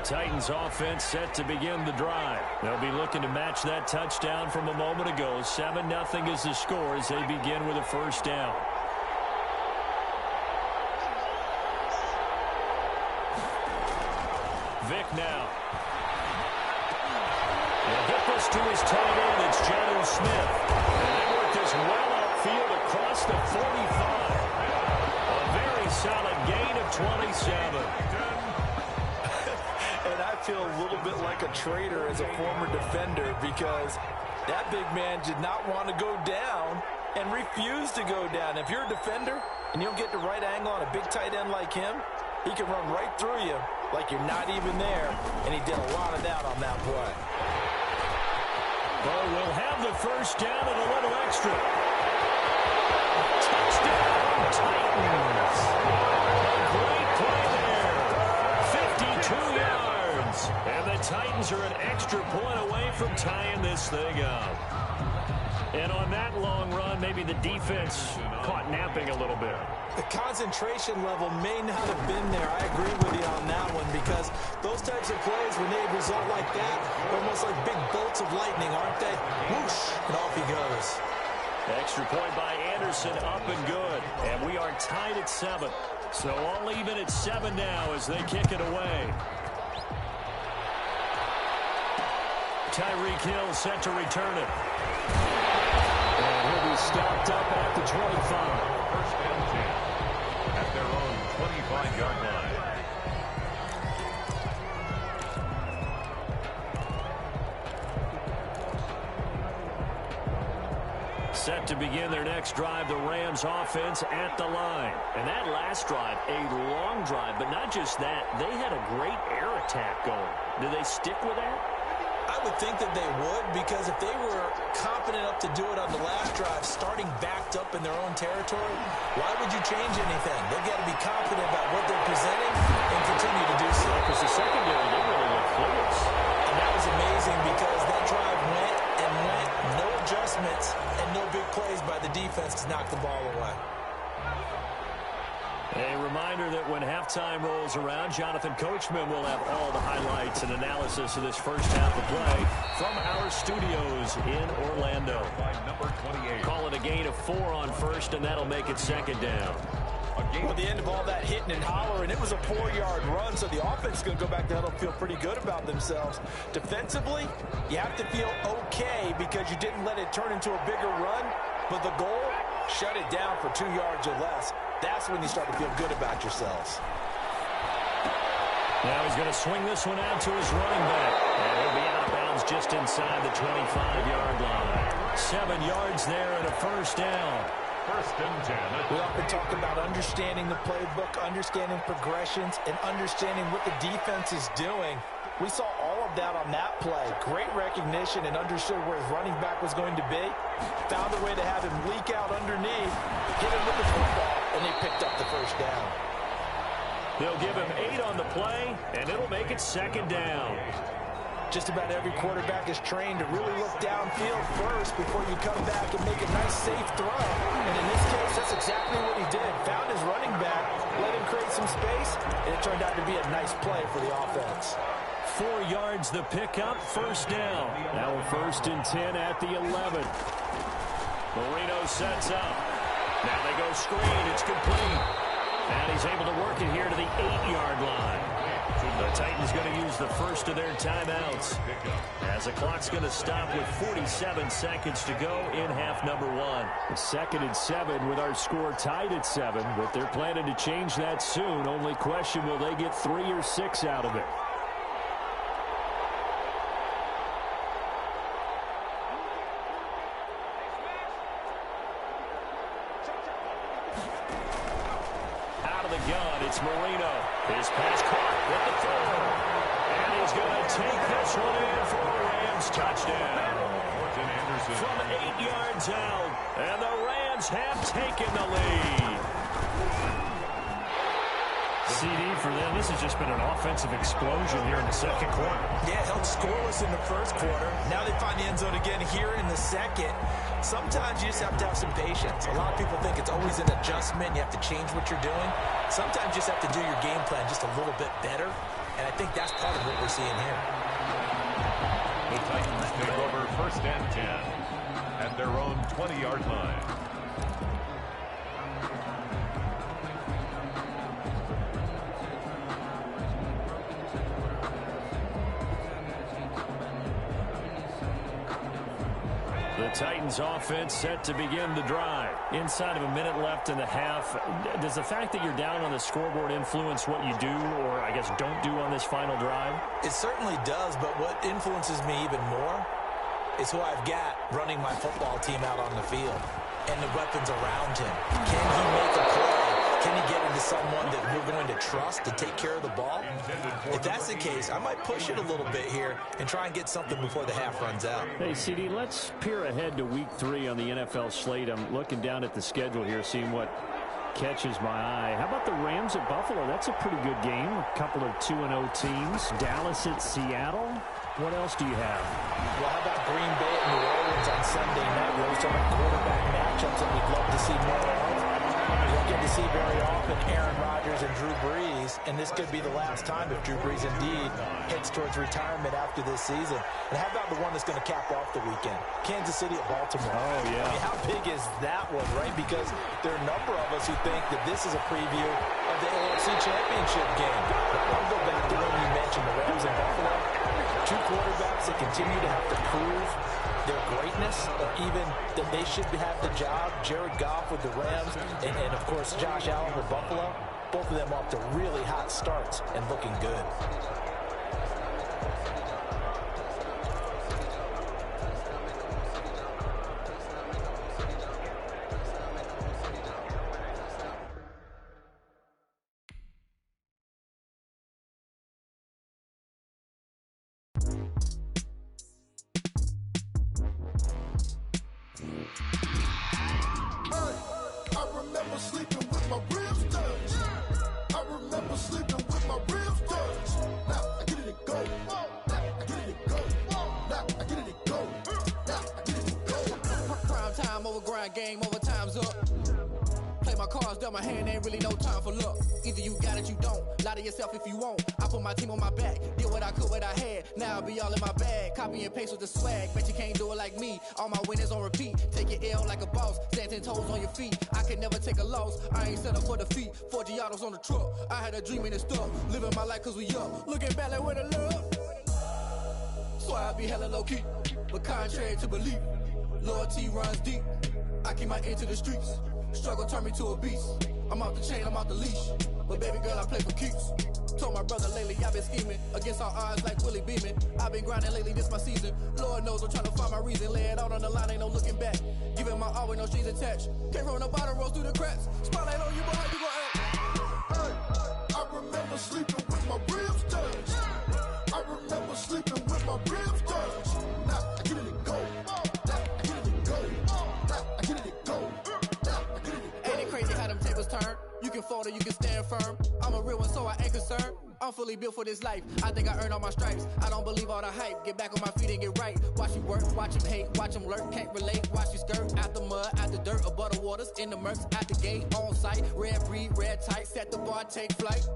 Titans offense set to begin the drive. They'll be looking to match that touchdown from a moment ago. 7-0 is the score as they begin with a first down. Vic now. He'll get this to his tight end. It's Jonnu Smith. And they work this well upfield across the 45. A very solid gain of 27. And I feel a little bit like a traitor as a former defender because that big man did not want to go down and refused to go down. If you're a defender and you don't get the right angle on a big tight end like him, he can run right through you like you're not even there, and he did a lot of that on that play. But we'll have the first down and a little extra. Touchdown, Titans. Great play there. 52 yards. And the Titans are an extra point away from tying this thing up. And on that long run, maybe the defense caught napping a little bit. The concentration level may not have been there. I agree with you on that one because those types of plays, when they result like that, they're almost like big bolts of lightning, aren't they? Whoosh, and off he goes. Extra point by Anderson, up and good. And we are tied at 7. So all even at 7 now as they kick it away. Tyreek Hill set to return it. And he'll be stopped up at the 25. First and 10 at their own 25-yard line. Set to begin their next drive, the Rams offense at the line. And that last drive, a long drive, but not just that, they had a great air attack going. Do they stick with that? I would think that they would because if they were confident enough to do it on the last drive, starting backed up in their own territory, why would you change anything? They've got to be confident about what they're presenting and continue to do so. Because the secondary didn't really look close. And that was amazing because that drive went and went, no adjustments and no big plays by the defense to knock the ball away. A reminder that when halftime rolls around, Jonathan Coachman will have all the highlights and analysis of this first half of play from our studios in Orlando. By number 28. Call it a gain of 4 on first, and that'll make it second down. Well, at the end of all that hitting and hollering, it was a 4-yard run, so the offense is going to go back to huddle and feel pretty good about themselves. Defensively, you have to feel okay because you didn't let it turn into a bigger run, but the goal, shut it down for 2 yards or less. That's when you start to feel good about yourselves. Now he's going to swing this one out to his running back. And he'll be out of bounds just inside the 25-yard line. 7 yards there and a first down. First and 10. We often talk about understanding the playbook, understanding progressions, and understanding what the defense is doing. We saw all of that on that play. Great recognition and understood where his running back was going to be. Found a way to have him leak out underneath, hit him with the football, and they picked up the first down. They'll give him 8 on the play, and it'll make it second down. Just about every quarterback is trained to really look downfield first before you come back and make a nice, safe throw. And in this case, that's exactly what he did. Found his running back, let him create some space, and it turned out to be a nice play for the offense. 4 yards the pickup, first down. Now we're first and 10 at the 11. Marino sets up. Now they go screen. It's complete. And he's able to work it here to the 8-yard line. The Titans going to use the first of their timeouts as the clock's going to stop with 47 seconds to go in half number 1. Second and 7 with our score tied at 7, but they're planning to change that soon. Only question, will they get 3 or 6 out of it? It's Marino. His pass caught with the throw. And he's going to take this one in for a Rams touchdown. From 8 yards out. And the Rams have taken the lead. CD for them. This has just been an offensive explosion here in the second quarter. Yeah, held scoreless in the first quarter. Now they find the end zone again here in the second. Sometimes you just have to have some patience. A lot of people think it's always an adjustment. You have to change what you're doing. Sometimes you just have to do your game plan just a little bit better. And I think that's part of what we're seeing here. The Titans take over 1st and 10 at their own 20-yard line. The Titans offense set to begin the drive. Inside of a minute left in the half, does the fact that you're down on the scoreboard influence what you do or, I guess, don't do on this final drive? It certainly does, but what influences me even more is who I've got running my football team out on the field and the weapons around him. Can he make a play? Can he get into someone that we're going to trust to take care of the ball? If that's the case, I might push it a little bit here and try and get something before the half runs out. Hey, CD, let's peer ahead to Week 3 on the NFL slate. I'm looking down at the schedule here, seeing what catches my eye. How about the Rams at Buffalo? That's a pretty good game. A couple of 2-0 teams. Dallas at Seattle. What else do you have? Well, how about Green Bay at New Orleans on Sunday night? Those are quarterback matchups that we'd love to see more of. We don't get to see very often Aaron Rodgers and Drew Brees, and this could be the last time if Drew Brees indeed heads towards retirement after this season. And how about the one that's going to cap off the weekend? Kansas City at Baltimore. Oh, yeah. I mean, how big is that one, right? Because there are a number of us who think that this is a preview of the AFC Championship game. But I want to go back to when you mentioned the Rams and Buffalo. Two quarterbacks that continue to have to prove their greatness, or even that they should have the job. Jared Goff with the Rams, and of course, Josh Allen with Buffalo. Both of them off to really hot starts and looking good. Game over, time's up. Play my cards, dealt my hand, ain't really no time for luck. Either you got it, you don't. Lie to yourself if you won't. I put my team on my back, did what I could, what I had. Now I'll be all in my bag, copy and paste with the swag. Bet you can't do it like me. All my winners on repeat. Take your L like a boss, stand 10 toes on your feet. I can never take a loss. I ain't set up for defeat. 4 Giottos on the truck. I had a dream and it's stuck. Living my life cause we up. Looking back like where the love. So I be hella low key, but contrary to belief, loyalty runs deep. I keep my ear to the streets. Struggle turned me to a beast. I'm off the chain, I'm off the leash. But baby girl, I play for keeps. Told my brother lately, I've been scheming against all odds like Willie Beeman. I've been grinding lately, this my season. Lord knows I'm trying to find my reason. Lay it out on the line, ain't no looking back. Giving my all with no strings attached. Can't roll no bottom, roll through the cracks. Spotlight on you, but how you gon' act? Hey, I remember sleeping with my ribs touched. I remember sleeping with my ribs touched. Now I get it and go. You can fold or you can stand firm. I'm a real one, so I ain't concerned. I'm fully built for this life. I think I earned all my stripes. I don't believe all the hype. Get back on my feet and get right. Watch you work, watch him hate, watch him lurk. Can't relate, watch you skirt. Out the mud, out the dirt, above the waters, in the murks, out the gate, on site. Red breed, red tight, set the bar, take flight.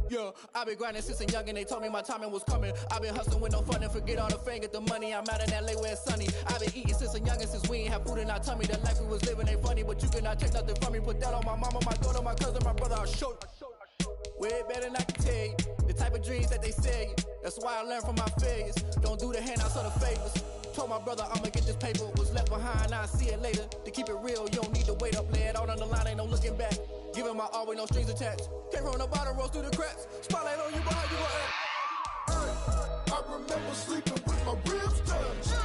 Yeah, I've been grinding since a young and they told me my timing was coming. I've been hustling with no fun and forget all the fame, get the money. I'm out in LA where it's sunny. I've been eating since a young and since we ain't have food in our tummy. The life we was living ain't funny, but you cannot take nothing from me. Put that on my mama, my daughter, my cousin, my brother, I'll show you. Way better than I can tell you. The type of dreams that they sell you. That's why I learned from my failures. Don't do the handouts or the favors. Told my brother I'ma get this paper. Was left behind, I'll see it later. To keep it real, you don't need to wait up. Lay it out on the line, ain't no looking back. Giving my all with no strings attached. Can't roll no bottom, roll through the cracks. Spotlight on you, but how you gon' act? I remember sleeping with my ribs touched.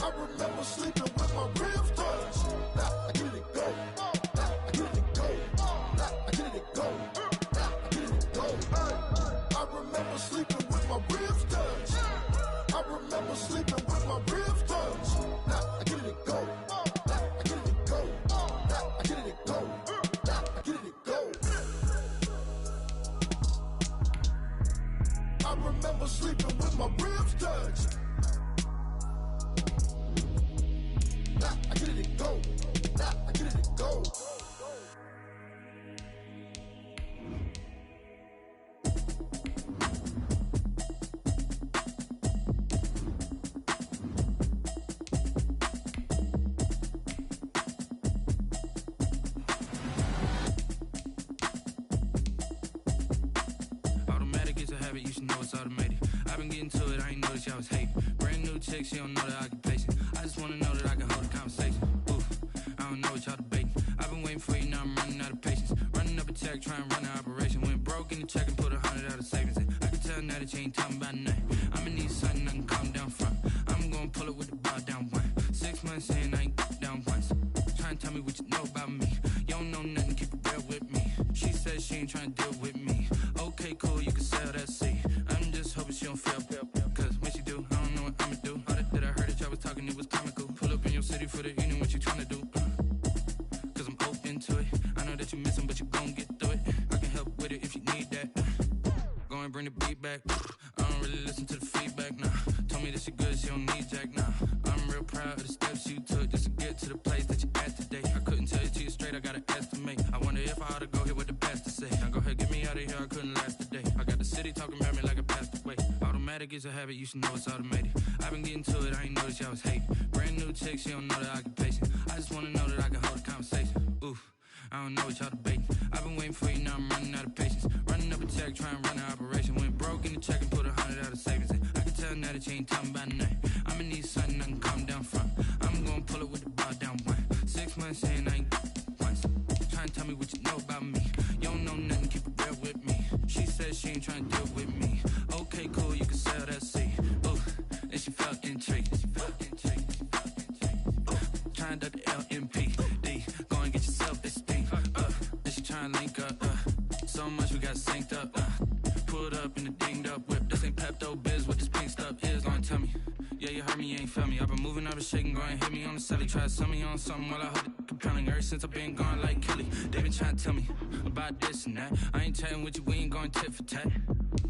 I remember sleeping with my ribs touched. Now I get it and go. Now I get it and go. Now I get it and go. Now I get it and go. I remember sleeping with my ribs touched. I remember sleeping with my ribs touched. Now I get it and go. Now I get it and go. Now I get it and go. Now I get it and go. I remember sleeping with my ribs touched. Now I get chick, she don't know that I can patient. I just wanna know that I can hold a conversation. Oof, I don't know what y'all debating. I've been waiting for you, now I'm running out of patience. Running up a check, trying to run an operation. Went broke in the check and put 100 out of savings in. I can tell now that you ain't talking about nothing. I'ma need something I can calm down from. I'm gonna pull it with the bow down one. 6 months in, I ain't down once. Trying to tell me what you know about me. You don't know nothing, keep it real with me. She says she ain't trying to deal with me. Okay, cool, you can sell that seed. I'm just hoping she don't fail. Cause when she do, I don't know what I'ma do. All that I heard that y'all was talking, it was comical. Pull up in your city for the evening, what you tryna do? Cause I'm open to it. I know that you miss him, but you gon' get through it. I can help with it if you need that. Go and bring the beat back. I don't really listen to the feedback, nah. Told me that she good, she don't need Jack, nah. I'm real proud of the steps you took just to get to the place that you at today. I couldn't tell you to you straight, I gotta estimate. I wonder if I ought to go here with the best to say. Now go ahead, get me out of here, I couldn't last today. I got the city talking about me like I passed away. Automatic is a habit, you should know it's automated. I've been getting to it, I ain't noticed y'all was hating. Brand new chick, she don't know that I can patient. I just wanna know that I can hold a conversation. Oof, I don't know what y'all debating. I've been waiting for you, now I'm running out of patience. Running up a check, trying to run an operation. Went broke in the check and put 100 out of savings in. I can tell now that you ain't talking about nothing. I'ma need something I can calm down from. I'm gonna pull it with the bow down one. 6 months in, I ain't once. Trying to tell me what you know about me. You don't know nothing, keep it real with me. She says she ain't trying to deal with me. Okay, cool, you can sell that seed. Ooh, and she felt intrigued. Trying to duck the LMPD. Go and get yourself this thing. And she trying to link up. So much we got synced up. Pulled up in the dinged up whip. This ain't Pepto Biz, what this pink stuff is. Long tell me. Yeah, you heard me, you ain't felt me. I've been moving, I've been shaking, go and hit me on the celly. Try to sell me on something while I heard it compelling. Ever since I've been gone like Kelly, they been trying to tell me about this and that. I ain't chatting with you, we ain't going tit for tat.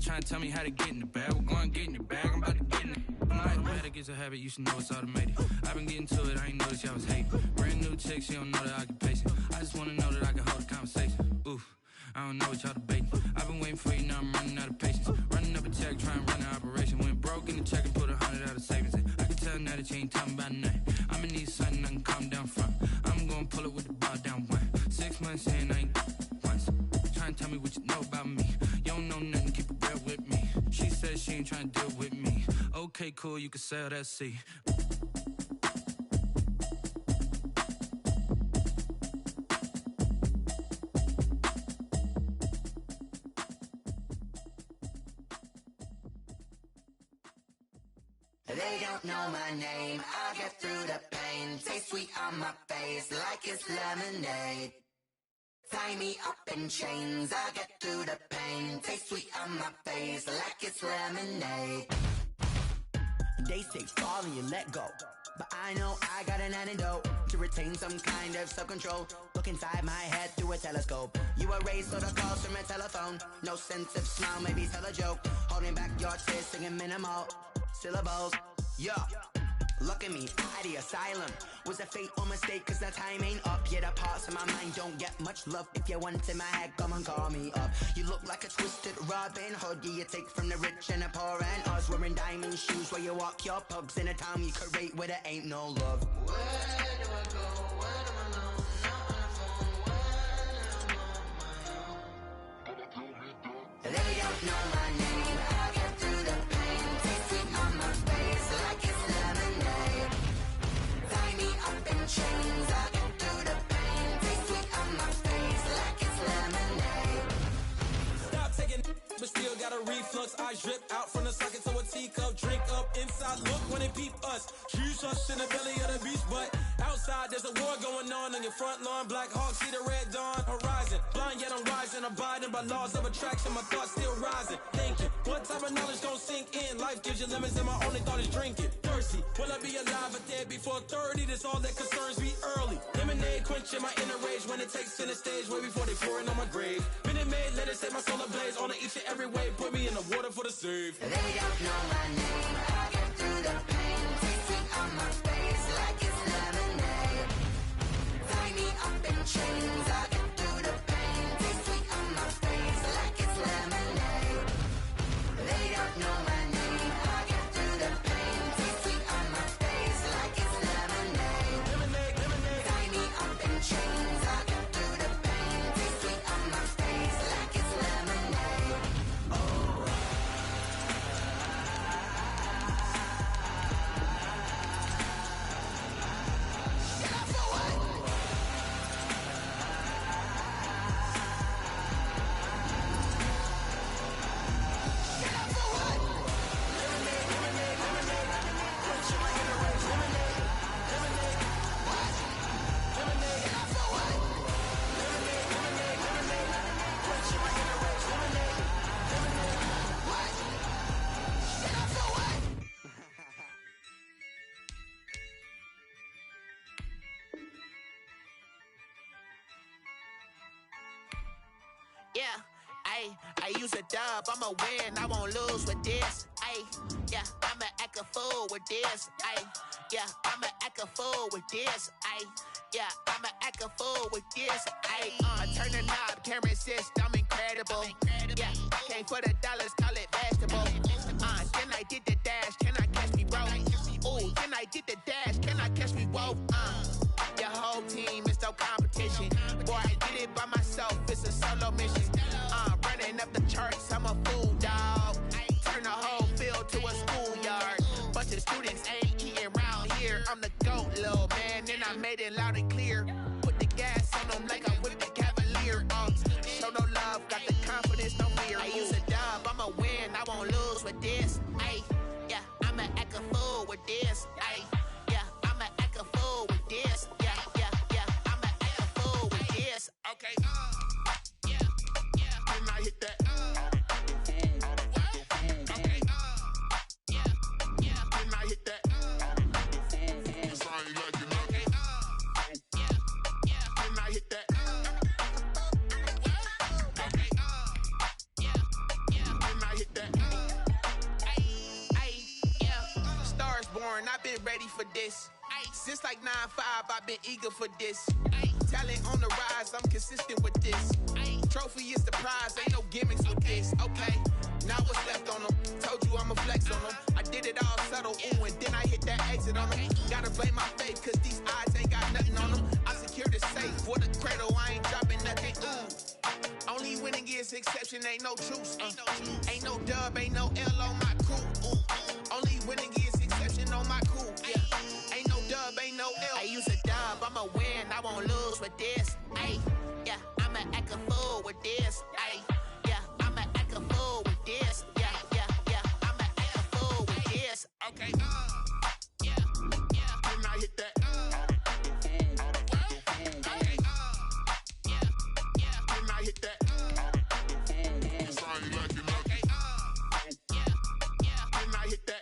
Trying to tell me how to get in the bag. We're going to get in the bag, I'm about to get in it. Automatic is a habit, you should know it's automated. I've been getting to it, I ain't noticed y'all was hating. Brand new chick, she don't know that I can patient. I just wanna know that I can hold a conversation. Oof, I don't know what y'all debating. I've been waiting for you, now I'm running out of patience. Running up a check, trying to run an operation. Went broke in the check and put 100 out of savings in. I can tell now that you ain't talking about nothing. I'ma need something I can calm down from. I'm gonna pull it with the bow down one. 6 months in, I ain't once. Trying to tell me what you know about me. You don't know nothing, keep it real with me. She says she ain't trying to deal with me. Okay, cool, you can sell that seed. They don't know my name, I get through the pain. Taste sweet on my face like it's lemonade. Tie me up in chains, I get through the pain. Taste sweet on my face like it's lemonade. They say fall and you let go, but I know I got an antidote to retain some kind of self-control. Look inside my head through a telescope. You erase all the calls from a telephone. No sense of smile, maybe tell a joke. Holding back your tears, singing minimal syllables. Yeah, look at me, at the asylum. Was a fate or mistake, cause the time ain't up. Yet the parts of my mind don't get much love. If you want in my head, come and call me up. You look like a twisted Robin Hood. You take from the rich and the poor and us. Wearing diamond shoes where you walk your pugs. In a town you create where there ain't no love. Where do I go? When I'm alone? Not on the phone. When I'm on my own. They don't know my name. I get through the pain. Taste sweet on my face like it's lemonade. Tie me up in chains. I get through the pain. Taste sweet on my face like it's lemonade. Stop taking, but still got a reflux. Eyes drip out from the socket to a teacup. Drink up inside, look when they peep us. Choose us in the belly of the beast, but outside there's a war going on your front lawn. Black Hawk, see the red dawn horizon. Blind yet I'm rising, abiding by laws of attraction. My thoughts still rising. Thinking, what type of knowledge gon' sink in? Life gives you lemons and my only thought is drinking. Thirsty, will I be alive or dead before 30? That's all that concerns me early. Lemonade quenching my inner rage when it takes center stage way before they pour it on my grave. Minute Maid, let it set my soul ablaze. On each and every way, put me in the water for the save. They don't know my name. I get through the pain. Taste sweet on my face like it's lemonade. Tie me up in chains. I get through the pain. Taste sweet on my face like it's lemonade. They don't know my name. I get through the pain. Taste sweet on my face like it's lemonade. Tie me up in chains. I get through the pain. Taste sweet on my face like it's lemonade. Oh. Ayy, I use a dub, I'ma win, I won't lose with this. Ayy, yeah, I'ma act a fool with this. Ayy, yeah, I'ma act a fool with this. Ayy, yeah, I'ma act a fool with this. Ayy, I turn the knob, can't resist, I'm incredible. Yeah, came for the dollars, call it vegetable. Then I did the dash, can I catch me, bro? Ooh, then I did the dash, can I catch me, whoa? Your whole team is no competition. Boy, I did it by myself, it's a solo mission. Running up the charts, I'm a fool, dog. Turn the whole field to a schoolyard. Bunch of students ain't eating round here. I'm the GOAT, little man, and I made it loud and clear. Put the gas on them like I'm with the Cavalier. Show no love, got the confidence, no fear. I use a dub, I'ma win, I won't lose with this. Ayy, yeah, I'ma act a fool with this. Ayy, yeah, I'ma act a fool with this. Yeah, yeah, yeah, I'ma act a fool with this. Okay, yeah, yeah, then I hit that. Okay, yeah, yeah, then I hit that. Okay, yeah, yeah, then I hit that. Okay, yeah, yeah, then I hit that. Yeah, stars born, I've been ready for this. Since like 9-5, I've been eager for this. Talent on the rise, I'm consistent with this. Trophy is the prize, ain't no gimmicks with this. Okay, now what's left on them? Told you I'ma flex on them. I did it all subtle, ooh, and then I hit that exit on them. Gotta blame my faith, cause these odds ain't got nothing on them. I secured the safe for the cradle, I ain't dropping nothing, ooh. Only winning is exception, ain't no truce. Ain't no dub, ain't no L on my crew. Ooh. Only winning is exception on my crew. Yeah. Ain't no dub, ain't no L. I use a dub, I'ma win, I won't lose with this. Ayy, yeah, I'ma act a fool with this. Ayy, yeah, I'ma act a fool with this. Yeah, yeah, yeah, I'ma act a fool with this. Okay, yeah, yeah, then I hit that. Okay, yeah, yeah, then I hit that. Okay, yeah, yeah, then I hit that.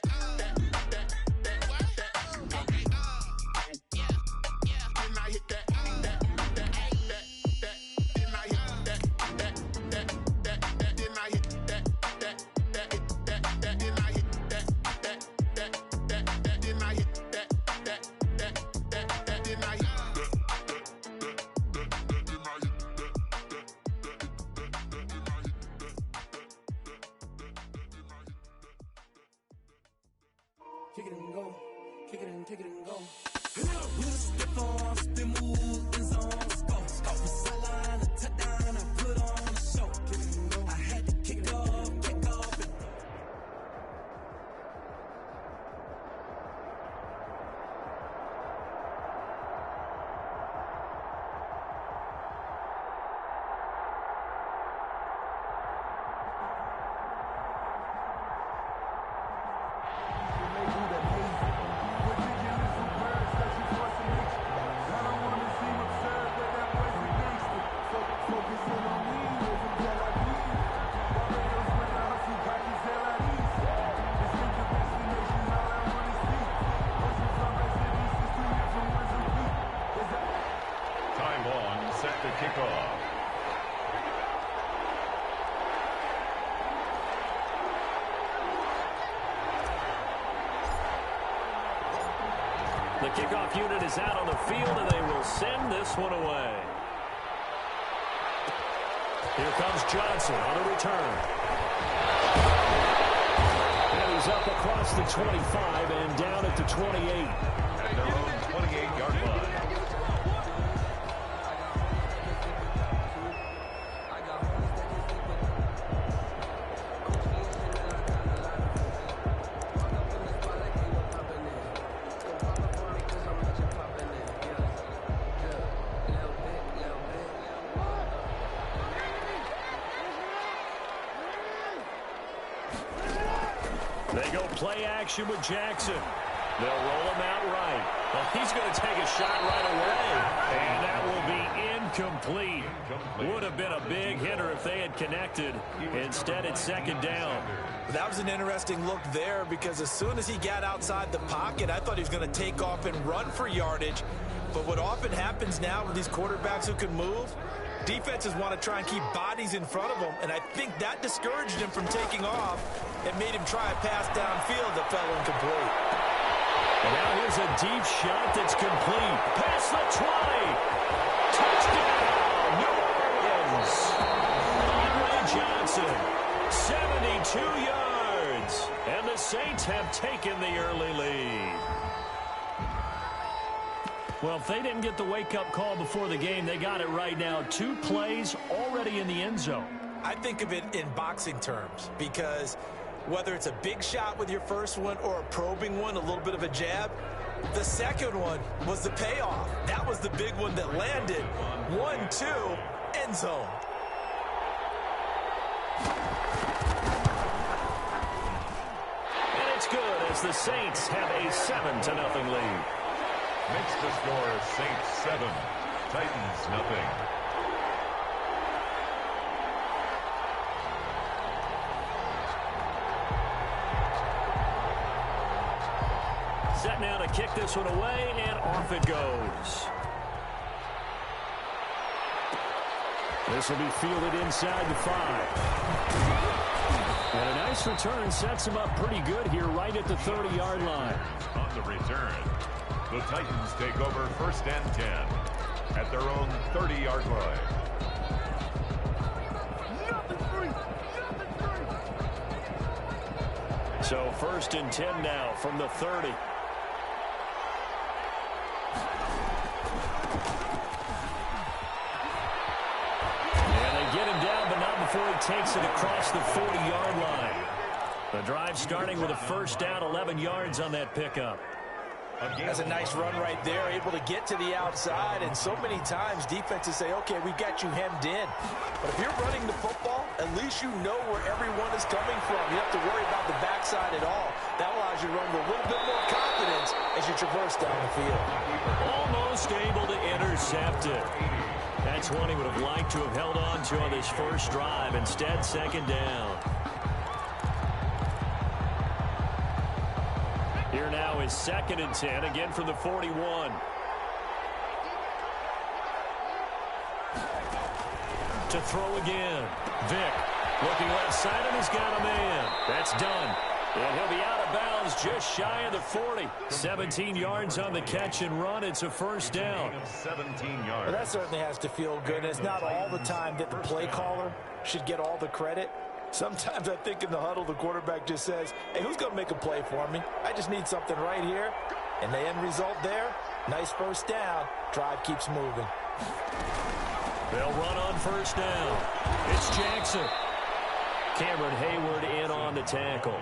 Kick it and go, kick it and go. Step on, spin, move, in zone, go. Off the sideline, a touchdown, I put on a show. Kick it and go. I had to kick off. Set to kick off. The kickoff unit is out on the field, and they will send this one away. Here comes Johnson on the return. And he's up across the 25 and down at the 28. At their own 28-yard line. They go play action with Jackson. They'll roll him out right. Well, he's going to take a shot right away. And that will be incomplete. Would have been a big hitter if they had connected. Instead, it's second down. That was an interesting look there because as soon as he got outside the pocket, I thought he was going to take off and run for yardage. But what often happens now with these quarterbacks who can move, defenses want to try and keep bodies in front of them, and I think that discouraged him from taking off and made him try a pass downfield that fell incomplete. And now here's a deep shot that's complete. Past the 20. Touchdown, New Orleans. Andre Johnson, 72 yards. And the Saints have taken the early lead. Well, if they didn't get the wake-up call before the game, they got it right now. 2 plays already in the end zone. I think of it in boxing terms because whether it's a big shot with your first one or a probing one, a little bit of a jab, the second one was the payoff. That was the big one that landed. 1-2, end zone. And it's good as the Saints have a 7-0 lead. Makes the score Saints 7, Titans nothing. Set now to kick this one away, and off it goes. This will be fielded inside the 5. And a nice return sets him up pretty good here right at the 30-yard line. On the return, the Titans take over 1st and 10 at their own 30-yard line. So 1st and 10 now from the 30. And they get him down, but not before he takes it across the 40-yard line. The drive starting with a 1st down, 11 yards on that pickup. That's a nice run right there, able to get to the outside, and so many times defenses say, okay, we got you hemmed in. But if you're running the football, at least you know where everyone is coming from. You don't have to worry about the backside at all. That allows you to run with a little bit more confidence as you traverse down the field. Almost able to intercept it. That's one he would have liked to have held on to on this first drive. Instead, 2nd down. Here now is 2nd and 10, again from the 41. To throw again. Vick looking left side and he's got a man. That's done. And he'll be out of bounds just shy of the 40. 17 yards on the catch and run. It's a 1st down. 17 yards. Well, that certainly has to feel good. And it's not all the time that the play caller should get all the credit. Sometimes I think in the huddle, the quarterback just says, hey, who's going to make a play for me? I just need something right here. And the end result there, nice 1st down. Drive keeps moving. They'll run on 1st down. It's Jackson. Cameron Hayward in on the tackle.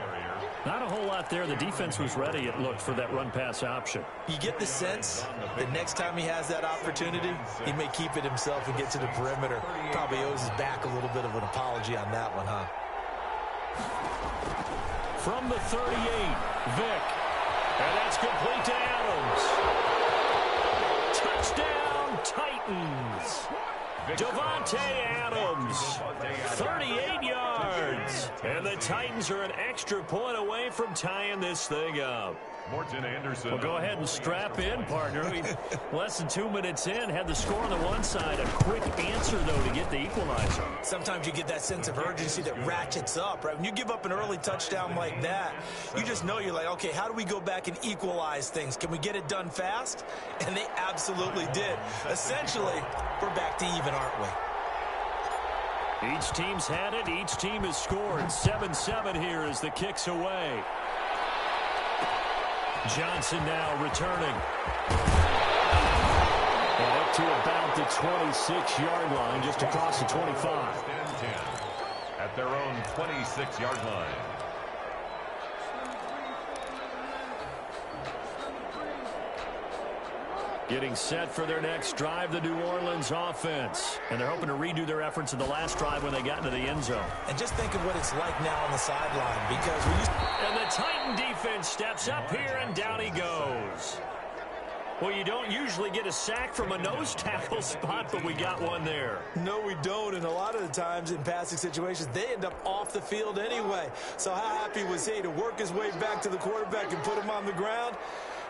Not a whole lot there. The defense was ready, it looked, for that run-pass option. You get the sense that next time he has that opportunity, he may keep it himself and get to the perimeter. Probably owes his back a little bit of an apology on that one, huh? From the 38, Vick. And that's complete to Adams. Touchdown, Titans. Devontae Adams, 38 yards. And the Titans are an extra point away from tying this thing up. Morton Anderson. Well, go ahead and strap in, partner. Less than 2 minutes in, had the score on the one side. A quick answer, though, to get the equalizer. Sometimes you get that sense of urgency that ratchets up, right? When you give up an early touchdown like that, you just know you're like, okay, how do we go back and equalize things? Can we get it done fast? And they absolutely did. Essentially, we're back to even, aren't we? Each team's had it. Each team has scored. 7-7 here as the kick's away. Johnson now returning. And up to about the 26-yard line, just across the 25. At their own 26-yard line. Getting set for their next drive, the New Orleans offense. And they're hoping to redo their efforts in the last drive when they got into the end zone. And just think of what it's like now on the sideline, because we used to... And the Titan defense steps up here, and down he goes. Well, you don't usually get a sack from a nose tackle spot, but we got one there. No, we don't, and a lot of the times in passing situations, they end up off the field anyway. So how happy was he to work his way back to the quarterback and put him on the ground?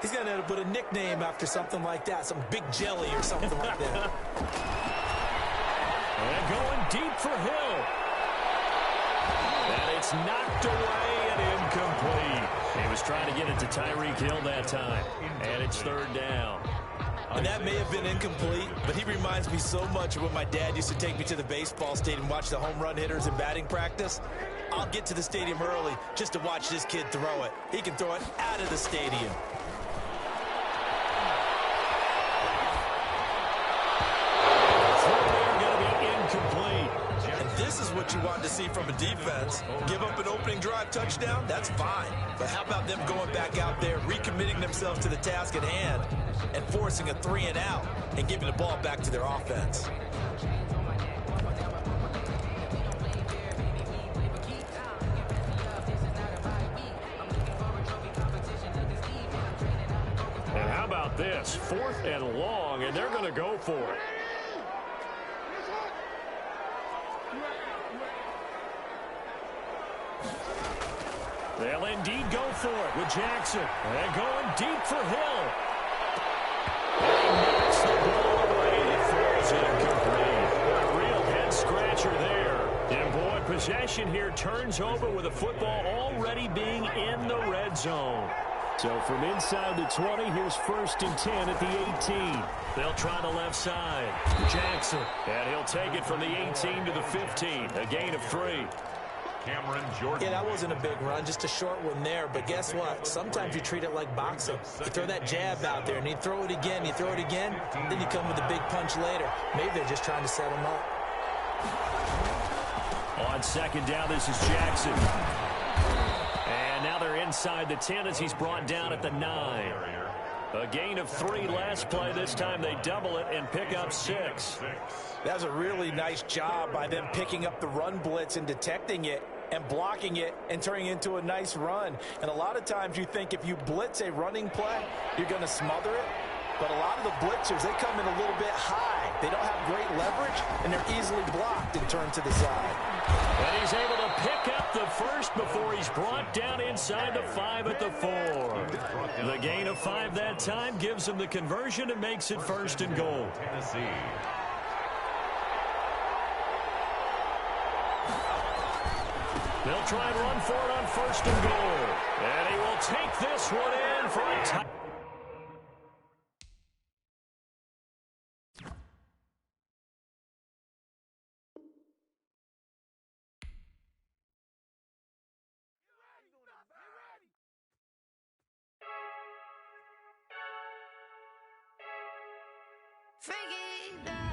He's going to end up with a nickname after something like that, some big jelly or something like that. And going deep for Hill. And it's knocked away and incomplete. He was trying to get it to Tyreek Hill that time. And it's third down. And that may have been incomplete, but he reminds me so much of when my dad used to take me to the baseball stadium and watch the home run hitters in batting practice. I'll get to the stadium early just to watch this kid throw it. He can throw it out of the stadium. And this is what you want to see from a defense. Give up an opening drive touchdown, that's fine. But how about them going back out there, recommitting themselves to the task at hand, and forcing a 3 and out, and giving the ball back to their offense. And how about this? 4th and long, and they're going to go for it. They'll indeed go for it with Jackson. And going deep for Hill. And knocks the ball away. It throws it incomplete. A real head-scratcher there. And boy, possession here turns over with the football already being in the red zone. So from inside the 20, here's 1st and 10 at the 18. They'll try the left side. Jackson. And he'll take it from the 18 to the 15. A gain of 3. Cameron Jordan. Yeah, that wasn't a big run, just a short one there. But guess what? Sometimes you treat it like boxing. You throw that jab out there, and you throw it again, you throw it again, then you come with a big punch later. Maybe they're just trying to set him up. On 2nd down, this is Jackson. And now they're inside the 10 as he's brought down at the 9. A gain of 3 last play. This time they double it and pick up 6. That was a really nice job by them picking up the run blitz and detecting it and blocking it and turning it into a nice run. And a lot of times you think if you blitz a running play, you're going to smother it. But a lot of the blitzers, they come in a little bit high. They don't have great leverage, and they're easily blocked and turned to the side. And he's able to pick up the first before he's brought down inside the 5 at the 4. The gain of 5 that time gives him the conversion and makes it 1st and goal. Tennessee. They'll try and run for it on 1st and goal. And he will take this one in for a touchdown.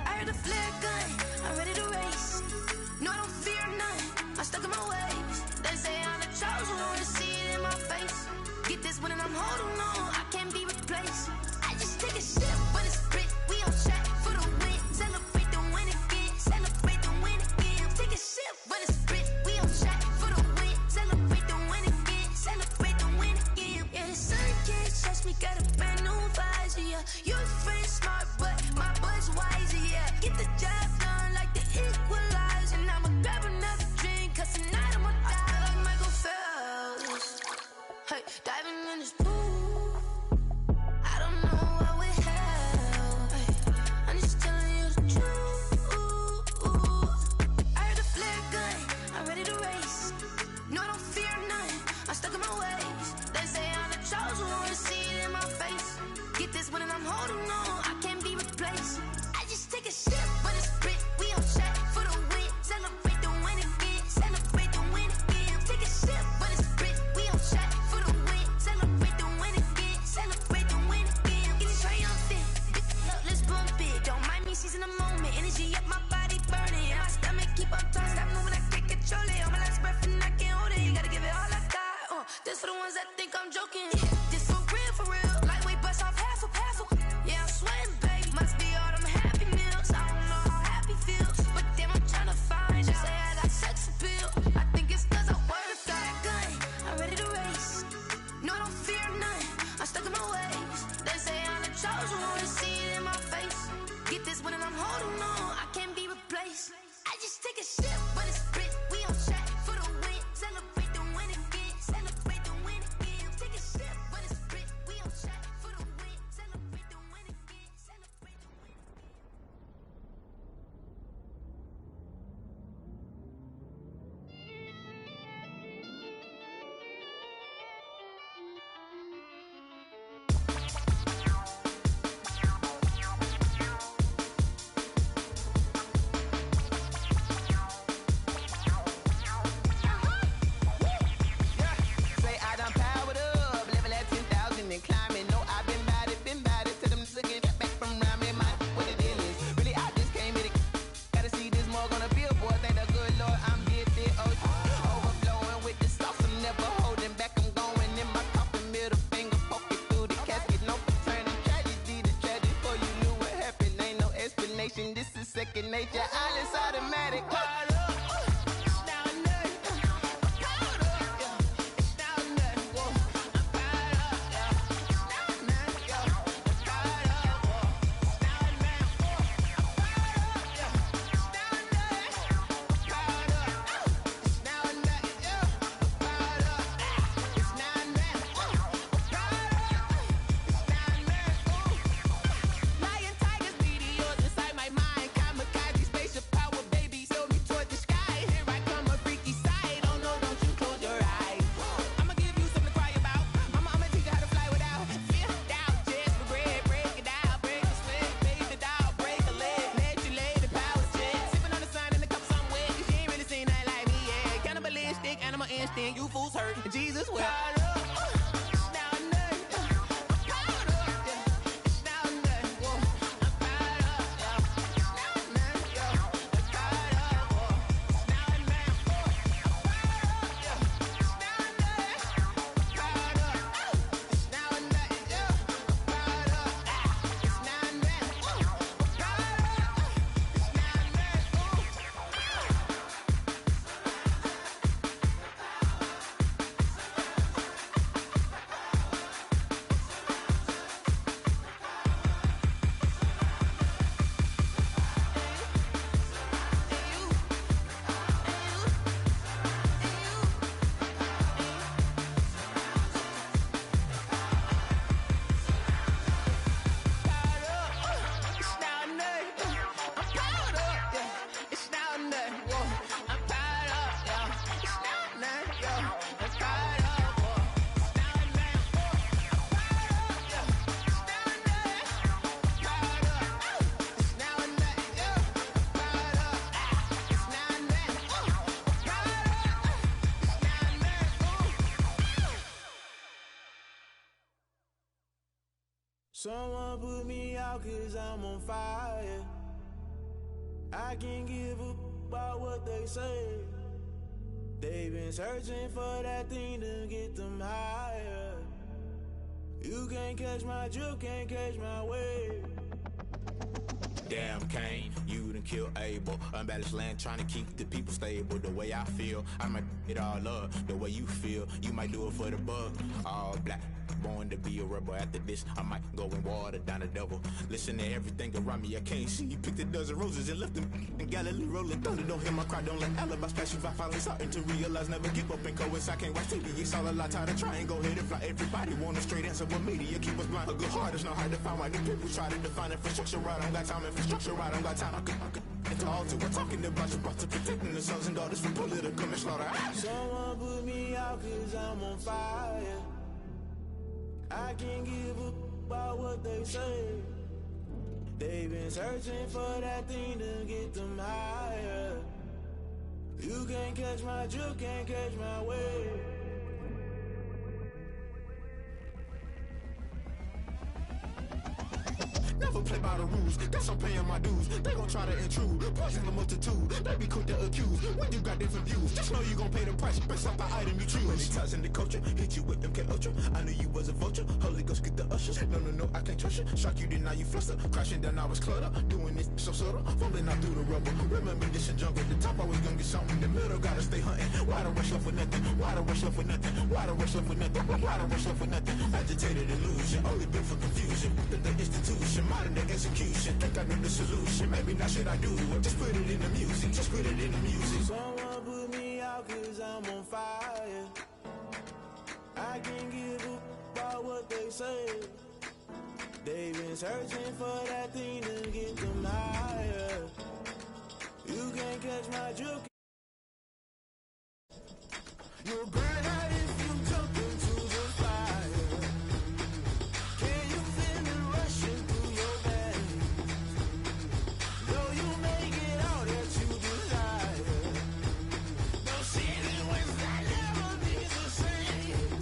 I heard the flare gun, I'm ready to race. No, I don't fear none, I'm stuck in my ways. They say I'm the chosen one, to see it in my face. Get this one and I'm holding on, I can't be replaced. I just take a sip, but it's split, we on track for the win. Celebrate the win again, celebrate the win again. Take a sip, but it's split, we on track for the win. Celebrate the win again, celebrate the win again. Yeah, the sun can't touch me, got a brand new visor, yeah. Your friend's smart, but my boy's wiser, yeah. Get the job done like the equalizer. And I'ma grab another drink, cause tonight I'ma die like Michael Phelps. Hey, diving in this pool, I don't know what would help. Hey, I'm just telling you the truth. I heard the flare gun, I'm ready to race. No, I don't fear none, I'm stuck in my ways. They say I'm the chosen one, to see it in my face. Get this one and I'm holding on, I can't be replaced. I just take a sip, but it's split, we on track for the win. Celebrate the win again, celebrate the win again. Take a sip, but it's split, we on track for the win. Celebrate the win again, celebrate the win again. Get it triumphant, look, let's bump it. Don't mind me seizing the moment, energy up my body burning. My stomach keep on trying, stop moving, I can't control it. On my last breath and I can't hold it, you gotta give it all I got. This for the ones that think I'm joking. This for real, lightweight bust off half a passel. Yeah, I'm sweating, babe, must be all them happy meals. I don't know how happy feels, but damn, I'm tryna find you. Say I got sex appeal, I think it's cause I work. Got a gun, I'm ready to race. No, I don't fear none, I'm stuck in my ways. They say I'm the chosen one, to see it in my face. Get this one and I'm holding on, I can't be replaced. I just take a sip, but it's split, we on track for the win. Celebrate the win again, celebrate the win again. Take a sip, but it's split, we on track for destination. This is second nature. All is automatic. Caught up. You fools hurt. Jesus will. Someone put me out 'cause I'm on fire. I can't give up about what they say. They've been searching for that thing to get them higher. You can't catch my drift, can't catch my wave. Damn Cain, you done killed Abel. Unbalanced land trying to keep the people stable. The way I feel, I might it all up. The way you feel, you might do it for the bug. All black, born to be a rebel. After this, I might go and water down the devil. Listen to everything around me, I can't see. Picked a dozen roses and left them in Galilee rolling thunder. Don't hear my cry, don't let alibis pass you. I finally starting to realize, never give up and coincide. I can't watch TV, it's all a lot. Tired of trying, go ahead and fly. Everybody want a straight answer, but media keep us blind. A good heart is not hard to find. Why the people try to define infrastructure right? I don't got time, infrastructure right, I don't got time. I could it's all to we're talking about you, about to protecting the sons and daughters from political and slaughter. Someone put me out 'cause I'm on fire. I can't give up about what they say. They've been searching for that thing to get them higher. You can't catch my drift, can't catch my wave. Never play by the rules, guess I'm paying my dues. They gon' try to intrude, poison the multitude. They be quick to accuse, when you got different views. Just know you gon' pay the price, based off the item you choose. Many times in the culture, hit you with MK Ultra. I knew you was a vulture, Holy Ghost get the ushers. No, I can't trust you. Shock you, then now you fluster. Crashing down, I was clutter. Doing this so subtle, fumbling out through the rubble. Remember this a jungle, the top always gonna get something. In the middle, gotta stay hunting. Why the rush left with nothing? Why the rush left with nothing? Why the rush left with nothing? Why the rush left with nothing? Agitated illusion, only built for confusion. The institution, modern day execution. Think I know the solution, maybe not should I do it? Just put it in the music, just put it in the music. Someone put me out 'cause I'm on fire. I can't give up about what they say. They've been searching for that thing to get them higher. You can't catch my drift. You'll burn out if you jump into the fire. Can you feel it rushing through your veins? Though you may get all that you desire, no city was that never be the same.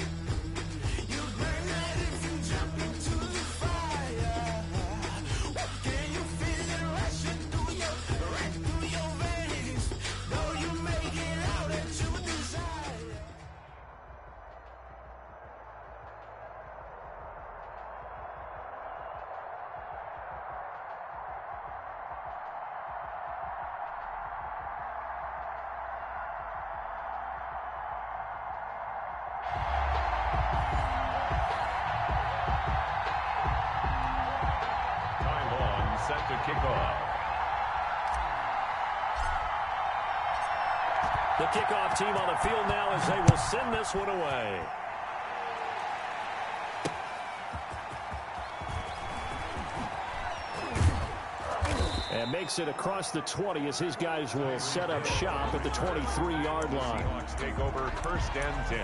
You burn out if you jump into the fire. Can you feel to kick off. The kickoff team on the field now as they will send this one away. And makes it across the 20 as his guys will set up shop at the 23-yard line. Seahawks take over 1st and 10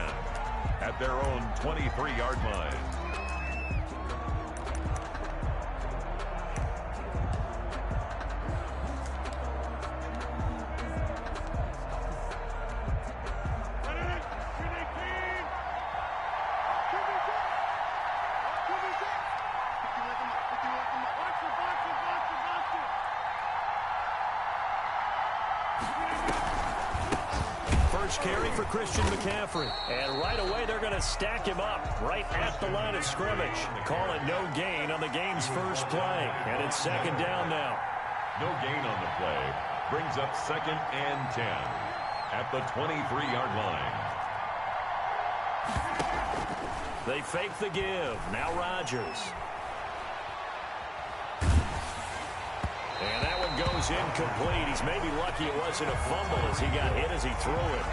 at their own 23-yard line. First carry for Christian McCaffrey. And right away, they're going to stack him up right at the line of scrimmage. Call it no gain on the game's first play. And it's 2nd down now. No gain on the play. Brings up 2nd and 10 at the 23-yard line. They fake the give. Now Rodgers. And that one goes incomplete. He's maybe lucky it wasn't a fumble as he got hit as he threw it.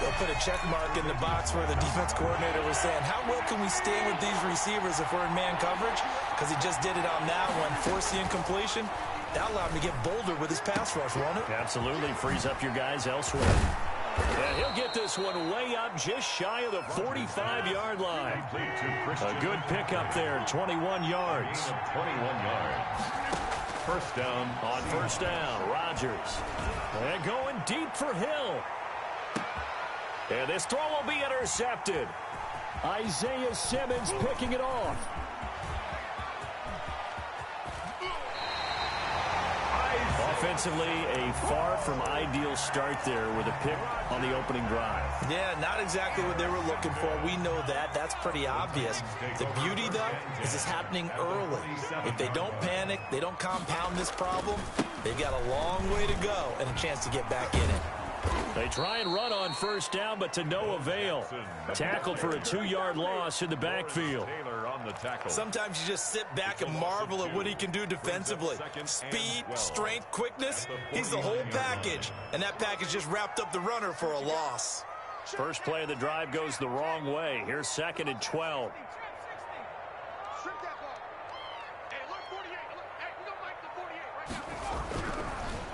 They'll put a check mark in the box where the defense coordinator was saying, how well can we stay with these receivers if we're in man coverage? Because he just did it on that one, forced the incompletion. That allowed him to get bolder with his pass rush, won't it? Absolutely. Frees up your guys elsewhere. And he'll get this one way up just shy of the 45-yard line. A good pickup there, 21 yards. 21 yards. First down. On first down, Rodgers. And going deep for Hill. And this throw will be intercepted. Isaiah Simmons picking it off. Offensively, a far from ideal start there with a pick on the opening drive. Yeah, not exactly what they were looking for. We know that. That's pretty obvious. The beauty, though, is it's happening early. If they don't panic, they don't compound this problem, they've got a long way to go and a chance to get back in it. They try and run on first down, but to no avail. Tackled for a 2-yard loss in the backfield. Sometimes you just sit back and marvel at what he can do defensively. Speed, strength, quickness, he's the whole package. And that package just wrapped up the runner for a loss. First play of the drive goes the wrong way. Here's 2nd and 12.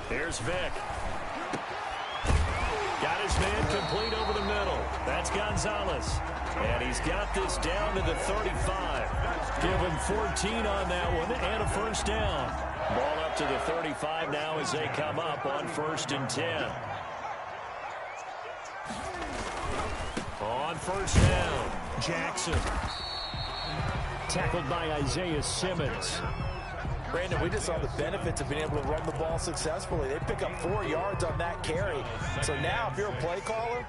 Here's Vick. Got his man complete over the middle. That's Gonzalez. And he's got this down to the 35. Give him 14 on that one and a first down. Ball up to the 35 now as they come up on 1st and 10. On first down, Jackson. Tackled by Isaiah Simmons. Brandon, we just saw the benefits of being able to run the ball successfully. They pick up 4 yards on that carry. So now if you're a play caller,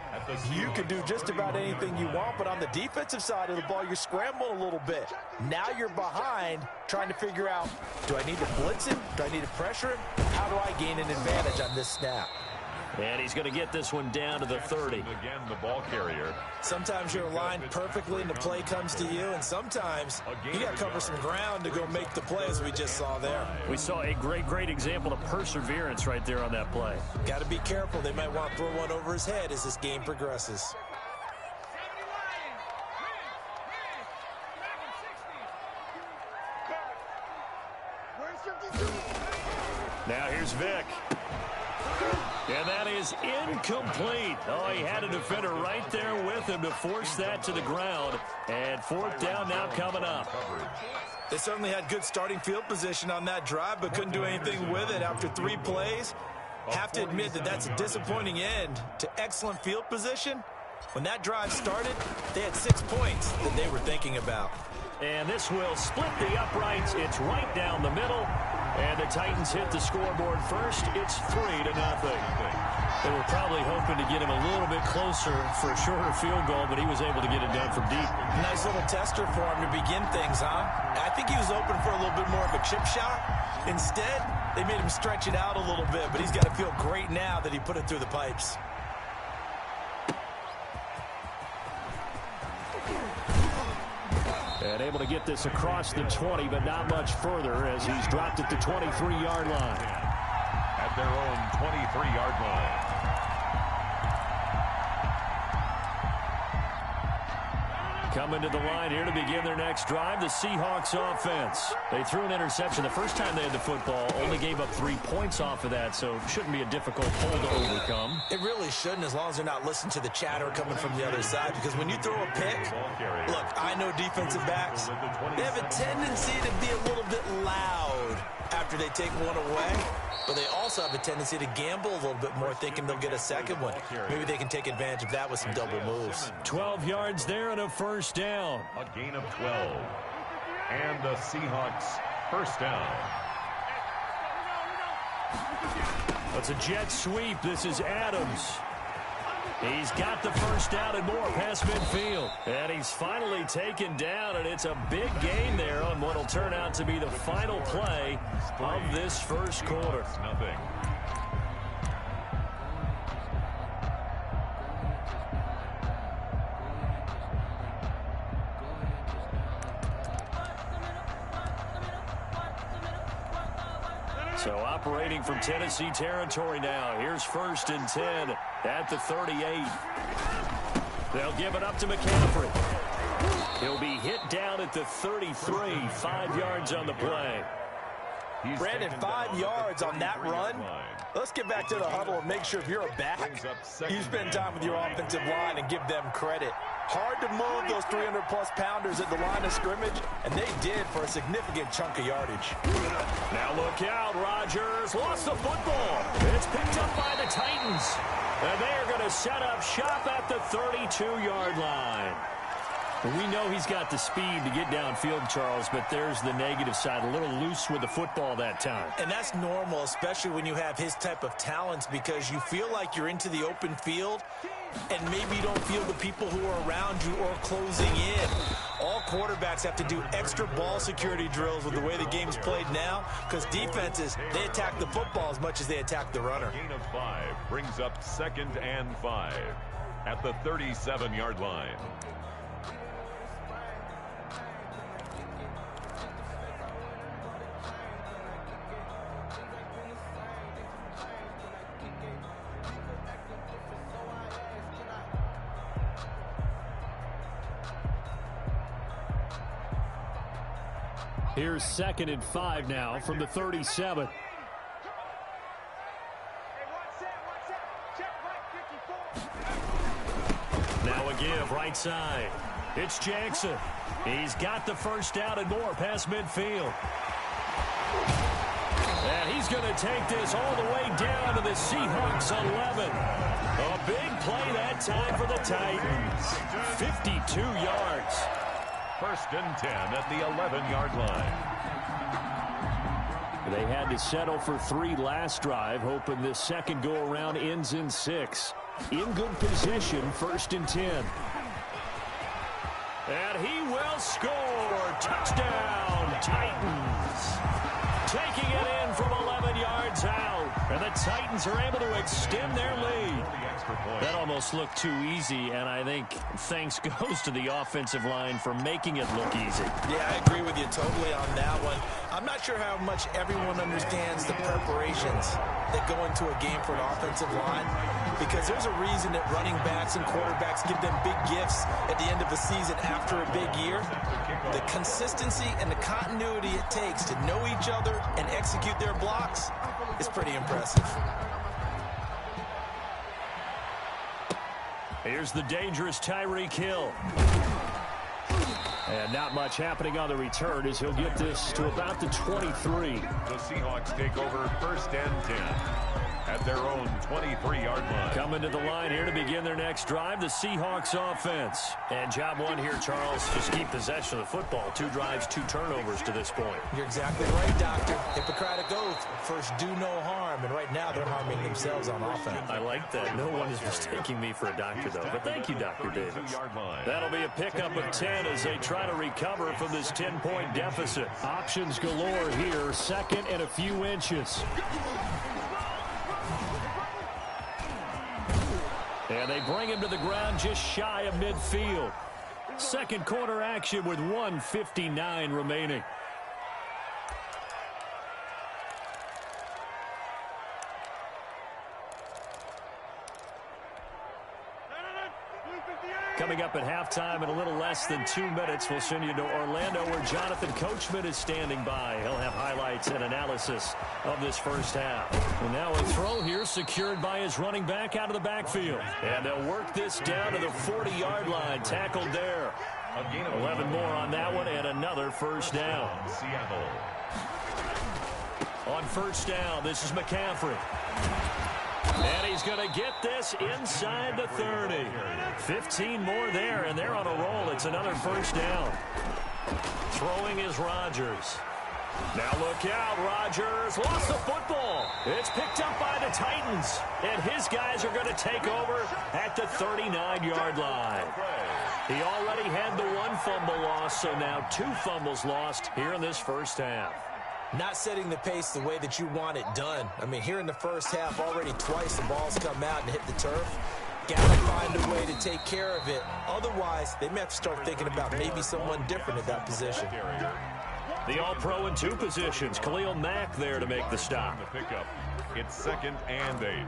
you can do just about anything you want. But on the defensive side of the ball, you're scrambling a little bit. Now you're behind trying to figure out, do I need to blitz him? Do I need to pressure him? How do I gain an advantage on this snap? And he's going to get this one down to the 30. Again, the ball carrier. Sometimes you're aligned perfectly and the play comes to you, and sometimes you got to cover some ground to go make the play, as we just saw there. We saw a great example of perseverance right there on that play. Got to be careful. They might want to throw one over his head as this game progresses. Now here's Vick. And that is incomplete. Oh, he had a defender right there with him to force that to the ground. And 4th down now coming up. They certainly had good starting field position on that drive, but couldn't do anything with it after 3 plays. Have to admit that that's a disappointing end to excellent field position. When that drive started, they had 6 points that they were thinking about. And this will split the uprights. It's right down the middle. And the Titans hit the scoreboard first. It's 3-0. They were probably hoping to get him a little bit closer for a shorter field goal, but he was able to get it done from deep. Nice little tester for him to begin things, huh? I think he was open for a little bit more of a chip shot. Instead, they made him stretch it out a little bit, but he's got to feel great now that he put it through the pipes. And able to get this across the 20, but not much further as he's dropped at the 23-yard line. At their own 23-yard line. Coming to the line here to begin their next drive, the Seahawks offense. They threw an interception the first time they had the football, only gave up 3 points off of that, so it shouldn't be a difficult hole to overcome. It really shouldn't, as long as they're not listening to the chatter coming from the other side, because when you throw a pick, look, I know defensive backs, they have a tendency to be a little bit loud after they take one away, but they also have a tendency to gamble a little bit more, thinking they'll get a second one. Maybe they can take advantage of that with some double moves. 12 yards there and a first down. A gain of 12. And the Seahawks first down. It's a jet sweep. This is Adams. He's got the first down and more past midfield. And he's finally taken down, and it's a big gain there on what will turn out to be the final play of this first quarter. Nothing. So operating from Tennessee territory now. Here's 1st and 10 at the 38. They'll give it up to McCaffrey. He'll be hit down at the 33, 5 yards on the play. Brandon, 5 yards on that run. Let's get back to the huddle and make sure if you're a back, you spend time with your offensive line and give them credit. Hard to move those 300-plus pounders at the line of scrimmage, and they did for a significant chunk of yardage. Now look out, Rodgers lost the football. It's picked up by the Titans, and they are going to set up shop at the 32-yard line. We know he's got the speed to get downfield, Charles, but there's the negative side. A little loose with the football that time. And that's normal, especially when you have his type of talents, because you feel like you're into the open field, and maybe you don't feel the people who are around you or closing in. All quarterbacks have to do extra ball security drills with the way the game's played now, because defenses, they attack the football as much as they attack the runner. Gain of 5 brings up 2nd and 5 at the 37-yard line. Here's 2nd and 5 now from the 37. Now a give right side. It's Jackson. He's got the first down and more past midfield. And he's going to take this all the way down to the Seahawks 11. A big play that time for the Titans. 52 yards. 1st and 10 at the 11-yard line. They had to settle for 3 last drive, hoping this second go-around ends in 6. In good position, 1st and 10. And he will score. Touchdown, Titans. Taking it in from 11 yards out. And the Titans are able to extend their lead. That almost looked too easy, and I think thanks goes to the offensive line for making it look easy. Yeah, I agree with you totally on that one. I'm not sure how much everyone understands the preparations that go into a game for an offensive line, because there's a reason that running backs and quarterbacks give them big gifts at the end of a season after a big year. The consistency and the continuity it takes to know each other and execute their blocks is pretty impressive. Here's the dangerous Tyreek Hill. And not much happening on the return as he'll get this to about the 23. The Seahawks take over 1st and 10 at their own 23-yard line. Coming to the line here to begin their next drive, the Seahawks offense. And job one here, Charles, just keep possession of the football. 2 drives, 2 turnovers to this point. You're exactly right, Doctor. Hippocratic oath, first do no harm, and right now they're harming themselves on offense. I like that. No one is mistaking me for a doctor, though. But thank you, Dr. Davis. That'll be a pickup of 10 as they try to recover from this 10-point deficit. Options galore here, 2nd and a few inches. And they bring him to the ground just shy of midfield. Second quarter action with 1:59 remaining. Coming up at halftime in a little less than 2 minutes, we'll send you to Orlando where Jonathan Coachman is standing by. He'll have highlights and analysis of this first half. And now a throw here secured by his running back out of the backfield. And they'll work this down to the 40-yard line. Tackled there. 11 more on that one and another first down. Seattle. On first down, this is McCaffrey. And he's going to get this inside the 30. 15 more there, and they're on a roll. It's another first down. Throwing is Rodgers. Now look out, Rodgers lost the football. It's picked up by the Titans, and his guys are going to take over at the 39-yard line. He already had the one fumble loss, so now 2 fumbles lost here in this first half. Not setting the pace the way that you want it done. I mean, here in the first half, already twice the ball's come out and hit the turf. Got to find a way to take care of it. Otherwise, they may have to start thinking about maybe someone different at that position. The All-Pro in 2 positions. Khalil Mack there to make the stop. The pickup. It's 2nd and 8.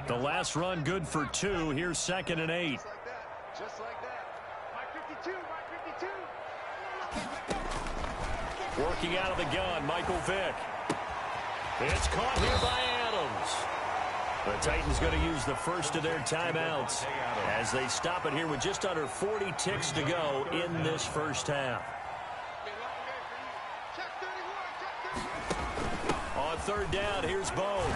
The last run good for 2. Here's 2nd and 8. Just like that. Mike 52, Mike 52. Working out of the gun, Michael Vick. It's caught here by Adams. The Titans going to use the first of their timeouts as they stop it here with just under 40 ticks to go in this first half. On third down, here's Bone.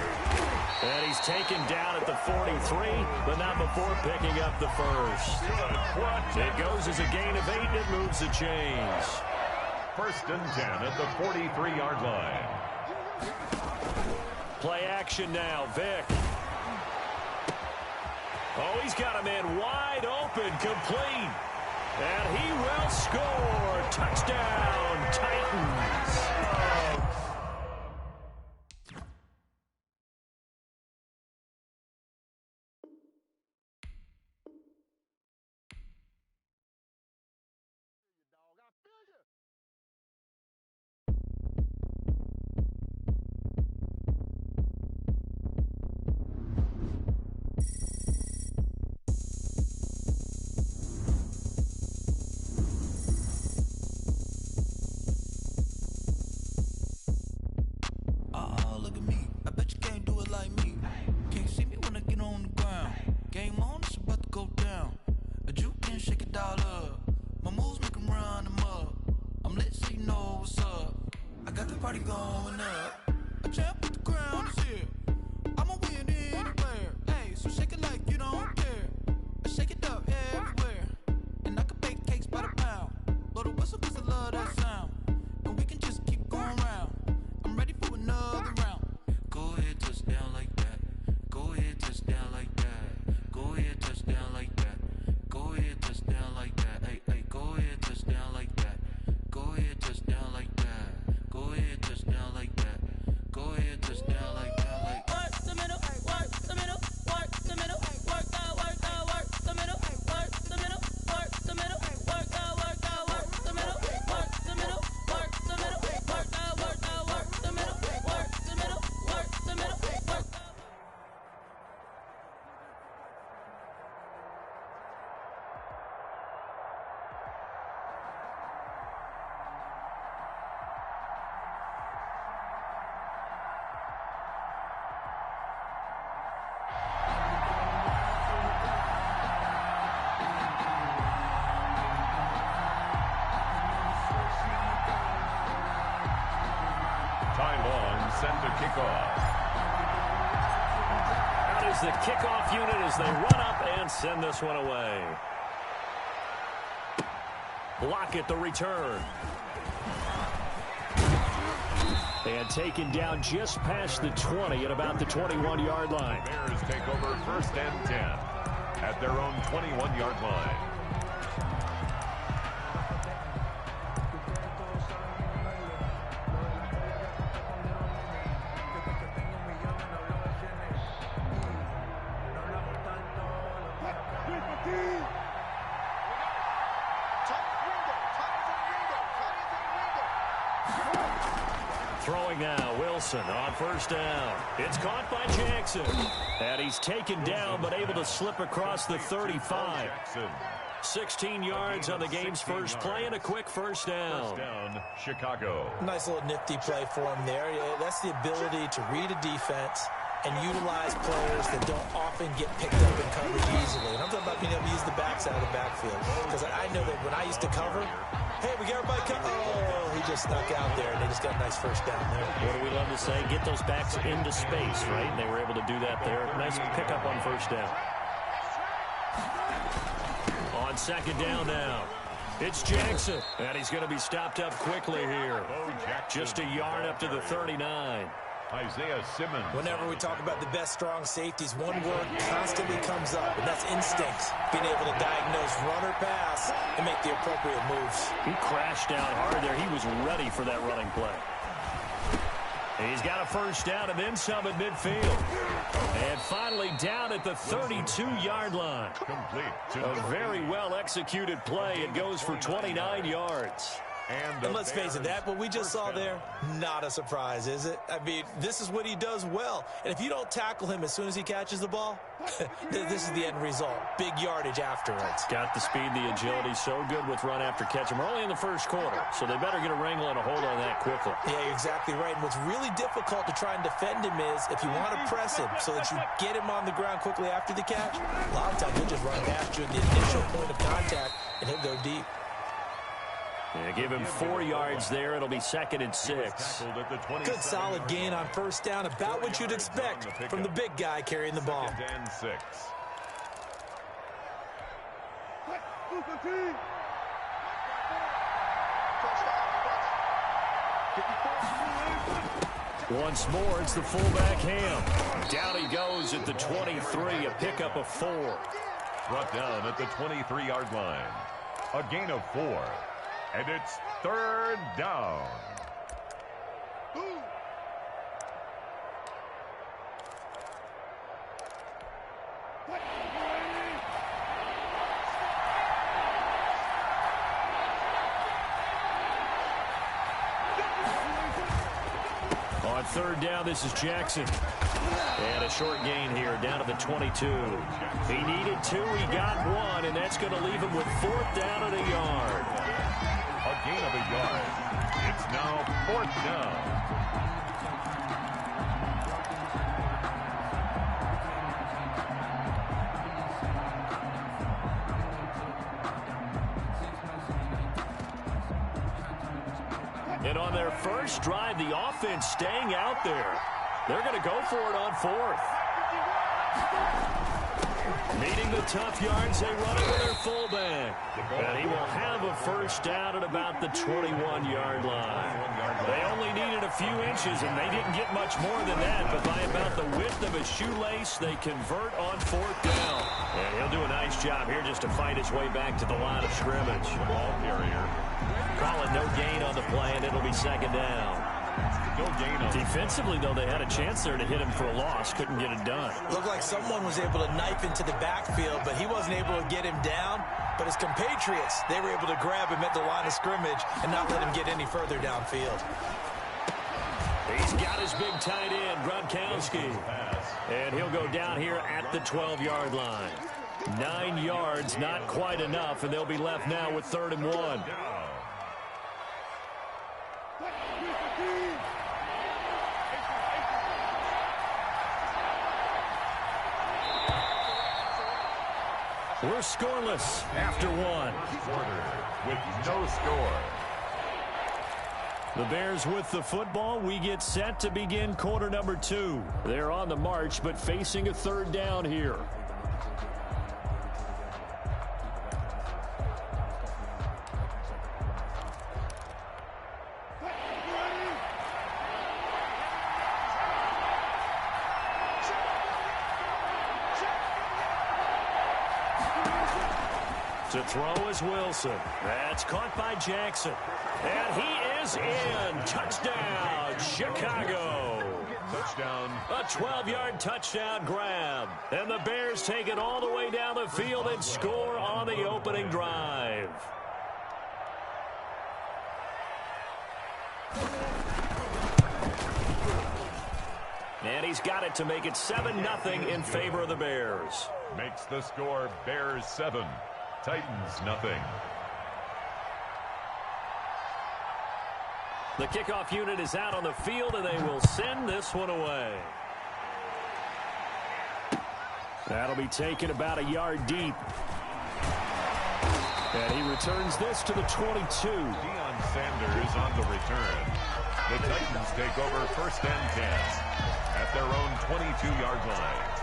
And he's taken down at the 43, but not before picking up the first. It goes as a gain of 8, and it moves the chains. 1st and 10 at the 43-yard line. Play action now, Vick. Oh, he's got a man wide open, complete. And he will score. Touchdown, Titans. Set to kick off. That is the kickoff unit as they run up and send this one away. Block at the return. And taken down just past the 20 at about the 21-yard line. Bears take over 1st and 10 at their own 21-yard line. Throwing now, Wilson on first down. It's caught by Jackson. And he's taken down, but able to slip across the 35. 16 yards on the game's first play and a quick first down. First down, Chicago. Nice little nifty play for him there. That's the ability to read a defense and utilize players that don't often get picked up in coverage easily. And I'm talking about being able to use the backs out of the backfield. Because I know that when I used to cover, hey, we got everybody covered. Oh, he just snuck out there, and they just got a nice first down there. What do we love to say? Get those backs into space, right? And they were able to do that there. Nice pickup on first down. On second down now. It's Jackson, and he's going to be stopped up quickly here. Just a yard up to the 39. Isaiah Simmons. Whenever we talk about the best strong safeties, one word constantly comes up, and that's instinct. Being able to diagnose run or pass and make the appropriate moves. He crashed down hard there. He was ready for that running play. He's got a first down and then some at midfield. And finally down at the 32-yard line. Complete. A very well-executed play. It goes for 29 yards. And let's face it, that what we just saw there, not a surprise, is it? I mean, this is what he does well. And if you don't tackle him as soon as he catches the ball, this is the end result. Big yardage afterwards. Got the speed, the agility, so good with run after catch. And we're only in the first quarter, so they better get a wrangle and a hold on that quickly. Yeah, you're exactly right. And what's really difficult to try and defend him is if you want to press him so that you get him on the ground quickly after the catch, a lot of times he'll just run past you at the initial point of contact, and he'll go deep. Yeah, give him 4 yards there. It'll be second and 6. Good solid gain on first down. About what you'd expect from the big guy carrying the ball. Second and 6. Once more, it's the fullback Ham. Down he goes at the 23, a pickup of 4. Brought down at the 23-yard line. A gain of 4. And it's third down. On third down, this is Jackson. And a short gain here, down to the 22. He needed 2, he got 1, and that's going to leave him with 4th down and a yard. A gain of a yard. It's now 4th down. And on their first drive, the offense staying out there. They're going to go for it on 4th. Needing the tough yards, they run it with their fullback. And he will have a first down at about the 21-yard line. They only needed a few inches, and they didn't get much more than that. But by about the width of a shoelace, they convert on 4th down. And he'll do a nice job here just to fight his way back to the line of scrimmage. Ball carrier. Calling no gain on the play, and it'll be second down. No gain on. Defensively, though, they had a chance there to hit him for a loss. Couldn't get it done. Looked like someone was able to knife into the backfield, but he wasn't able to get him down. But his compatriots, they were able to grab him at the line of scrimmage and not let him get any further downfield. He's got his big tight end, Gronkowski. And he'll go down here at the 12-yard line. 9 yards, not quite enough, and they'll be left now with 3rd and 1. We're scoreless after 1. Quarter with no score. The Bears with the football. We get set to begin quarter number 2. They're on the march, but facing a 3rd down here. To throw is Wilson. That's caught by Jackson. And he is in. Touchdown, Chicago. Touchdown. A 12-yard touchdown grab. And the Bears take it all the way down the field and score on the opening drive. And he's got it to make it 7-0 in favor of the Bears. Makes the score Bears 7, Titans nothing. The kickoff unit is out on the field, and they will send this one away. That'll be taken about a yard deep. And he returns this to the 22. Deion Sanders on the return. The Titans take over 1st and 10 at their own 22-yard line.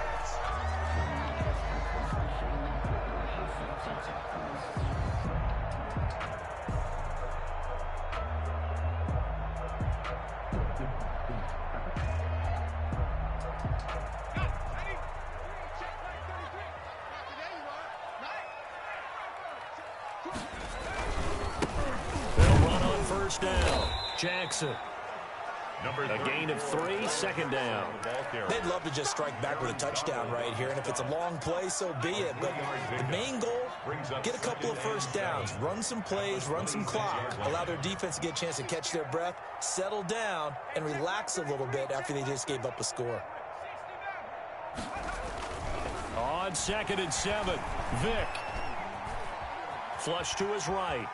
Down. Jackson. A gain of 3, 2nd down. They'd love to just strike back with a touchdown right here, and if it's a long play, so be it. But the main goal, get a couple of 1st downs, run some plays, run some clock, allow their defense to get a chance to catch their breath, settle down, and relax a little bit after they just gave up a score. On 2nd and 7, Vick. Flush to his right.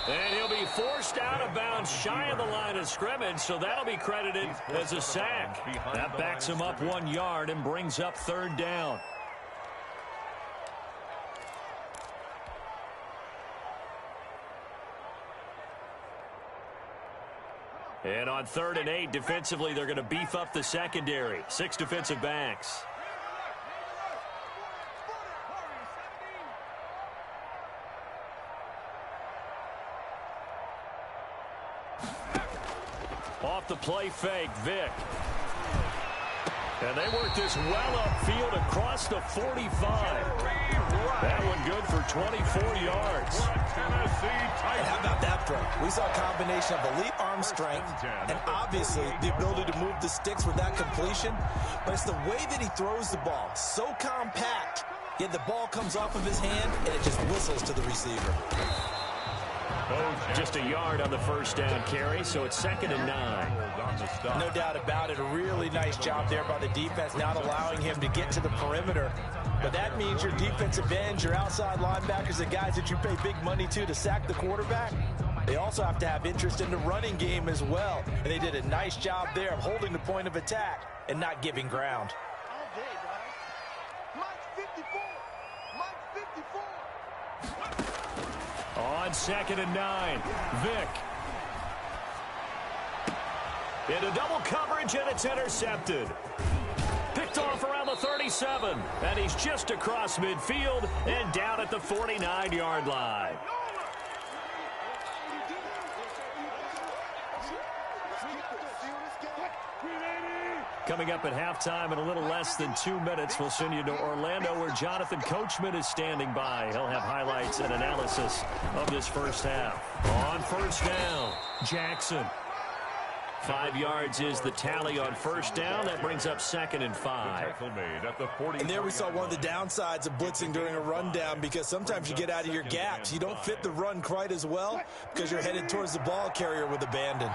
And he'll be forced out of bounds shy of the line of scrimmage, so that'll be credited as a sack. That backs him up 1 yard and brings up 3rd down. And on 3rd and 8, defensively, they're going to beef up the secondary. 6 defensive backs. Off the play fake, Vick. And they work this well upfield across the 45. That one good for 24 yards. And how about that throw? We saw a combination of elite arm strength and obviously the ability to move the sticks with that completion. But it's the way that he throws the ball. So compact, yet the ball comes off of his hand and it just whistles to the receiver. Just a yard on the 1st down carry, so it's 2nd and 9. No doubt about it. A really nice job there by the defense, not allowing him to get to the perimeter. But that means your defensive ends, your outside linebackers, the guys that you pay big money to sack the quarterback, they also have to have interest in the running game as well. And they did a nice job there of holding the point of attack and not giving ground. On 2nd and 9, Vick. Into double coverage, and it's intercepted. Picked off around the 37, and he's just across midfield and down at the 49-yard line. Coming up at halftime in a little less than 2 minutes, we'll send you to Orlando where Jonathan Coachman is standing by. He'll have highlights and analysis of this 1st half. On 1st down, Jackson. 5 yards is the tally on 1st down. That brings up 2nd and 5. And there we saw one of the downsides of blitzing during a rundown, because sometimes you get out of your gaps. You don't fit the run quite as well because you're headed towards the ball carrier with abandon.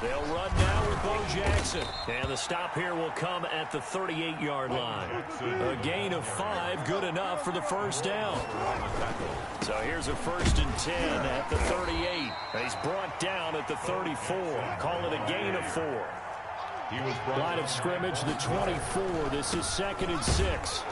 They'll run now with Bo Jackson. And the stop here will come at the 38-yard line. A gain of 5, good enough for the 1st down. So here's a 1st and 10 at the 38. And he's brought down at the 34. Call it a gain of 4. Line of scrimmage, the 24. This is 2nd and 6.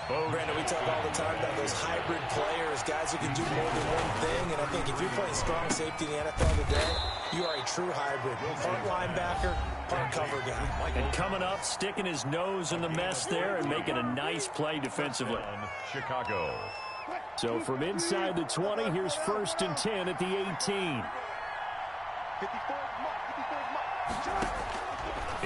Brandon, we talk all the time about those hybrid players, guys who can do more than one thing. And I think if you're playing strong safety in the NFL today, you are a true hybrid. Part linebacker, part cover guy. And coming up, sticking his nose in the mess there and making a nice play defensively. Chicago. So from inside the 20, here's 1st and 10 at the 18.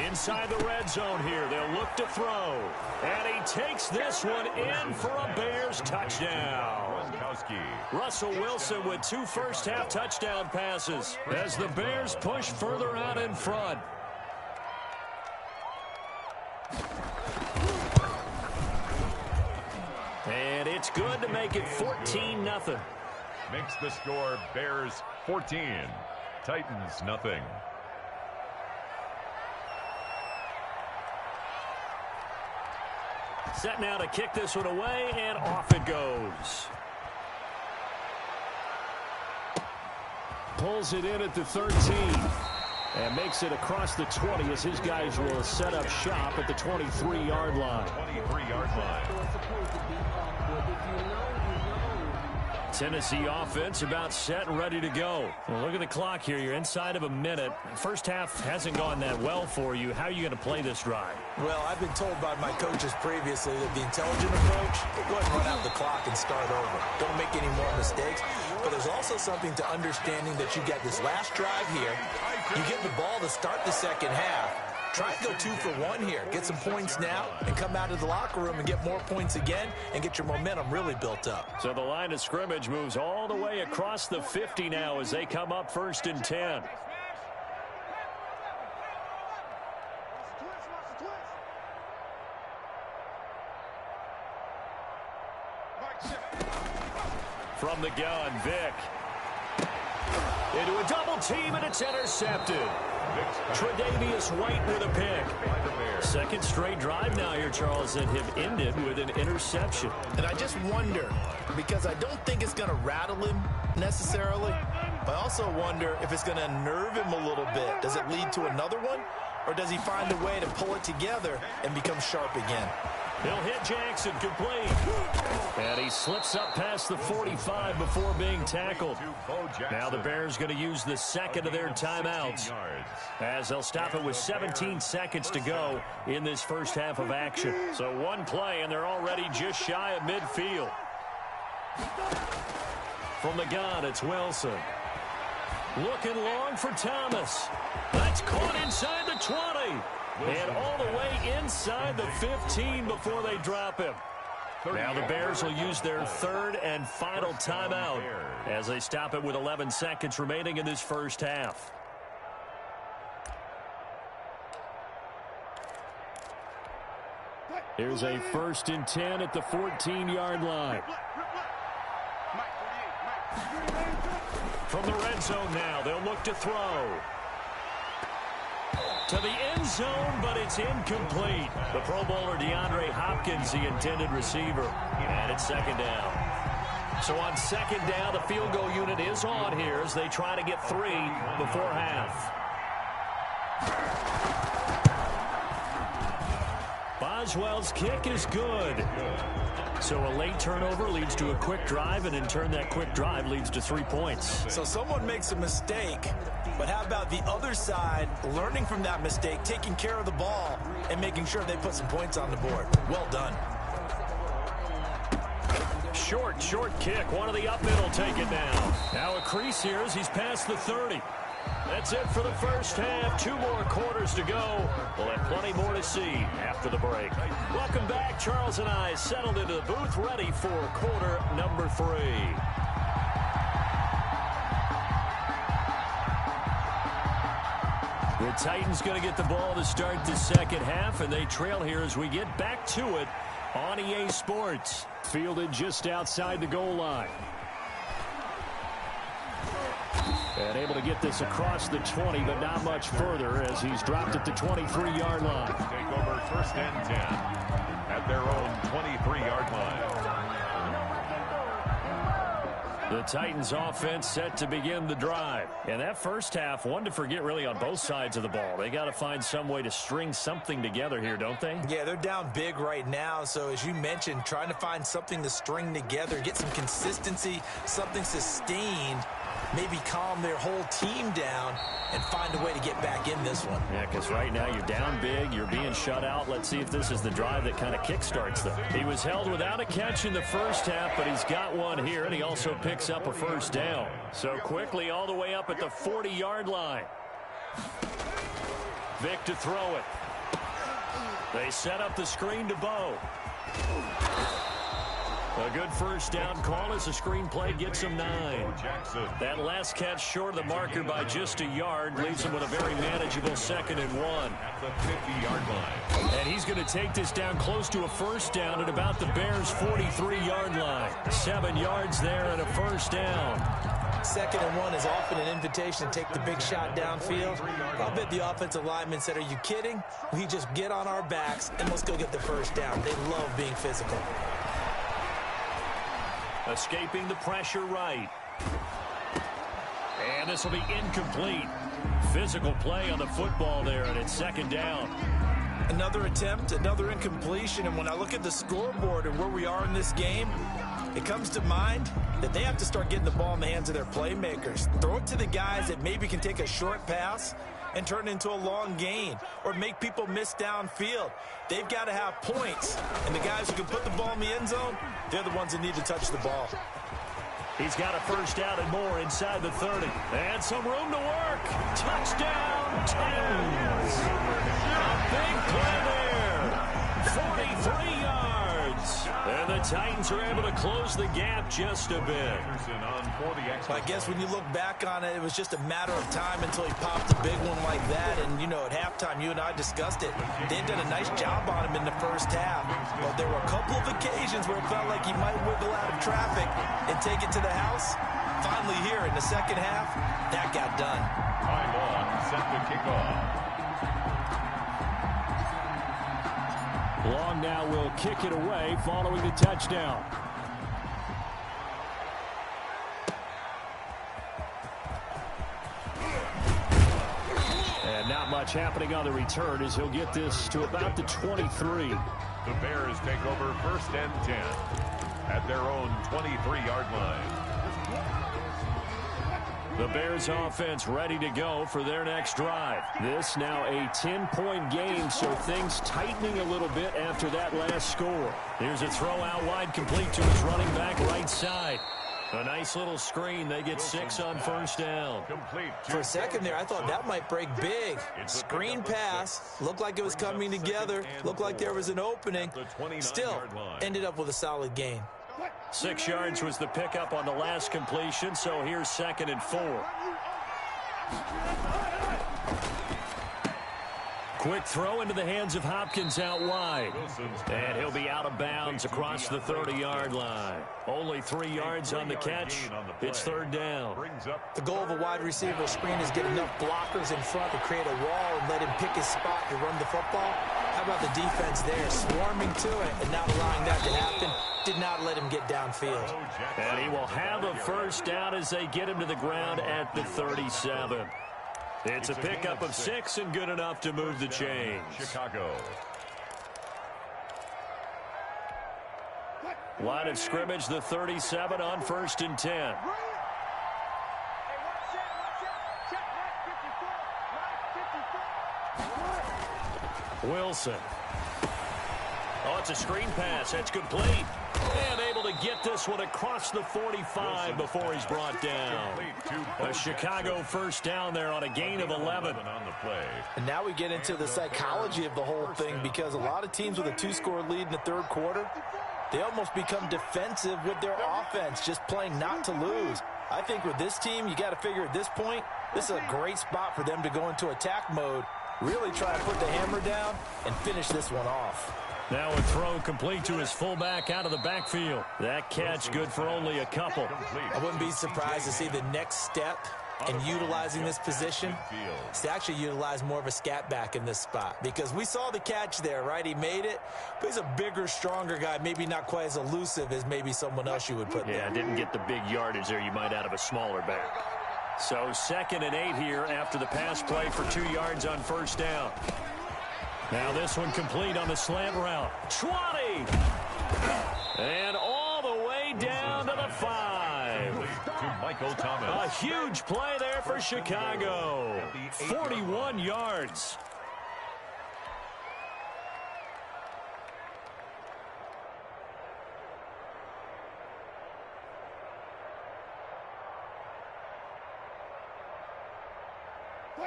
Inside the red zone here, they'll look to throw. And he takes this one in for a Bears touchdown. Russell Wilson with 2 first-half touchdown passes as the Bears push further out in front. it's good to make it 14-0. Makes the score Bears 14, Titans nothing. Set now to kick this one away, and off it goes. Pulls it in at the 13 and makes it across the 20 as his guys will set up shop at the 23-yard line. 23-yard line. Tennessee offense about set and ready to go. Well, look at the clock here. You're inside of a minute. First half hasn't gone that well for you. How are you going to play this drive? Well, I've been told by my coaches previously that the intelligent approach, go ahead and run out the clock and start over. Don't make any more mistakes. But there's also something to understanding that you got this last drive here. You get the ball to start the second half. Try and go 2 for 1 here. Get some points now and come out of the locker room and get more points again and get your momentum really built up. So the line of scrimmage moves all the way across the 50 now as they come up 1st and 10. From the gun, Vic. Into a double team, and it's intercepted. Tre'Davious White with a pick. Second straight drive now here, Charles, that have ended with an interception. And I just wonder, because I don't think it's going to rattle him necessarily, but I also wonder if it's going to unnerve him a little bit. Does it lead to another one, or does he find a way to pull it together and become sharp again? He'll hit Jackson, complete. And he slips up past the 45 before being tackled. Now the Bears going to use the second of their timeouts as they'll stop it with 17 seconds to go in this first half of action. So one play, and they're already just shy of midfield. From the gun, it's Wilson. Looking long for Thomas. That's caught inside the 20. And all the way inside the 15 before they drop him. Now the Bears will use their third and final timeout as they stop it with 11 seconds remaining in this first half. Here's a 1st and 10 at the 14-yard line. From the red zone now, they'll look to throw. To the end zone, but it's incomplete. The Pro Bowler DeAndre Hopkins, the intended receiver. And it's second down. So on second down, the field goal unit is on here as they try to get 3 before half. Boswell's kick is good. So a late turnover leads to a quick drive, and in turn that quick drive leads to 3 points. So someone makes a mistake, but how about the other side learning from that mistake, taking care of the ball, and making sure they put some points on the board? Well done. Short kick. One of the up middle take it now. Now a crease here as he's past the 30. That's it for the first half. 2 more quarters to go. We'll have plenty more to see after the break. Welcome back. Charles and I settled into the booth, ready for quarter number 3. The Titans going to get the ball to start the second half, and they trail here as we get back to it on EA Sports. Fielded just outside the goal line. And able to get this across the 20, but not much further as he's dropped at the 23-yard line. Take over 1st and 10 at their own 23-yard line. The Titans offense set to begin the drive. And that first half, one to forget really on both sides of the ball. They got to find some way to string something together here, don't they? Yeah, they're down big right now. So as you mentioned, trying to find something to string together, get some consistency, something sustained, maybe calm their whole team down and find a way to get back in this one. Yeah, because right now you're down big, you're being shut out. Let's see if this is the drive that kind of kickstarts them. He was held without a catch in the first half, but he's got one here, and he also picks up a first down. So quickly all the way up at the 40-yard line. Vic to throw it. They set up the screen to Bo. A good first down call as the screenplay gets him 9. That last catch short of the marker by just a yard leaves him with a very manageable 2nd and 1. At the 50-yard line. And he's going to take this down close to a first down at about the Bears' 43-yard line. 7 yards there and a first down. 2nd and 1 is often an invitation to take the big shot downfield. I'll bet the offensive lineman said, are you kidding? We just get on our backs and let's go get the first down. They love being physical. Escaping the pressure right. And this will be incomplete. Physical play on the football there, and it's 2nd down. Another attempt, another incompletion, and when I look at the scoreboard and where we are in this game, it comes to mind that they have to start getting the ball in the hands of their playmakers. Throw it to the guys that maybe can take a short pass and turn it into a long gain or make people miss downfield. They've got to have points, and the guys who can put the ball in the end zone, they're the ones that need to touch the ball. He's got a first down and more inside the 30. And some room to work. Touchdown, Titans. A big play there. 43 yards. And the Titans are able to close the gap just a bit. I guess when you look back on it, it was just a matter of time until he popped a big one like that. And, you know, at halftime, you and I discussed it. They'd done a nice job on him in the first half. But there were a couple of occasions where it felt like he might wiggle out of traffic and take it to the house. Finally here in the second half, that got done. Time on, set the kickoff. Long now will kick it away following the touchdown. And not much happening on the return as he'll get this to about the 23. The Bears take over 1st and 10 at their own 23-yard line. The Bears offense ready to go for their next drive. This now a 10-point game, so things tightening a little bit after that last score. Here's a throw out wide, complete to his running back right side. A nice little screen. They get 6 on first down. For a second there, I thought that might break big. Screen pass. Looked like it was coming together. Looked like there was an opening. Still ended up with a solid gain. 6 yards was the pickup on the last completion, so here's 2nd and 4. Quick throw into the hands of Hopkins out wide. And he'll be out of bounds across the 30-yard line. Only 3 yards on the catch. It's 3rd down. The goal of a wide receiver screen is get enough blockers in front to create a wall and let him pick his spot to run the football. How about the defense there, swarming to it and not allowing that to happen? Did not let him get downfield. And he will have a first down as they get him to the ground at the 37. It's a pickup of 6 and good enough to move the chains. Chicago. Line of scrimmage, the 37 on 1st and 10. Wilson. Oh, it's a screen pass. That's complete. And able to get this one across the 45 before he's brought down. A Chicago first down there on a gain of 11. And now we get into the psychology of the whole thing, because a lot of teams with a 2-score lead in the 3rd quarter, they almost become defensive with their offense, just playing not to lose. I think with this team, you got to figure at this point, this is a great spot for them to go into attack mode, really try to put the hammer down and finish this one off. Now a throw complete to his fullback out of the backfield. That catch good for only a couple. I wouldn't be surprised to see the next step in utilizing this position is to actually utilize more of a scat back in this spot, because we saw the catch there, right? He made it, but he's a bigger, stronger guy, maybe not quite as elusive as maybe someone else you would put there. Yeah, didn't get the big yardage there you might out of a smaller back. So 2nd and 8 here after the pass play for 2 yards on first down. Now this one complete on the slant route. 20! And all the way down to the 5. To Michael Thomas. A huge play there for Chicago. 41 yards.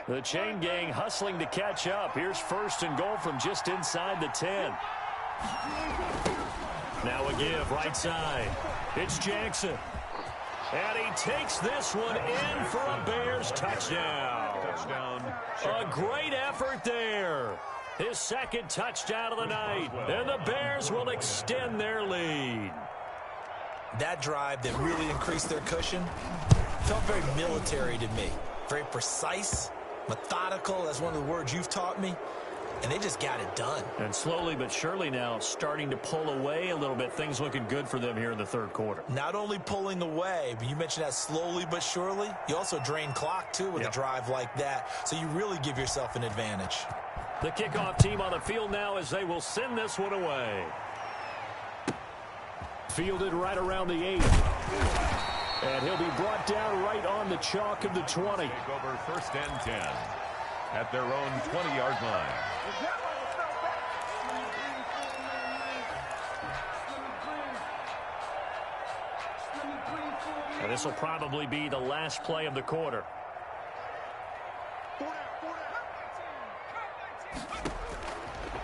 The chain gang hustling to catch up. Here's 1st and goal from just inside the 10. Now a give right side. It's Jackson. And he takes this one in for a Bears touchdown. A great effort there. His second touchdown of the night. And the Bears will extend their lead. That drive that really increased their cushion felt very military to me. Very precise, methodical. That's one of the words you've taught me. And they just got it done. And slowly but surely now starting to pull away a little bit. Things looking good for them here in the third quarter. Not only pulling away, but you mentioned that slowly but surely. You also drain clock, too, with a drive like that. So you really give yourself an advantage. The kickoff team on the field now as they will send this one away. Fielded right around the 8. And he'll be brought down right on the chalk of the 20. Take over first and 10 at their own 20-yard line. And this will probably be the last play of the quarter.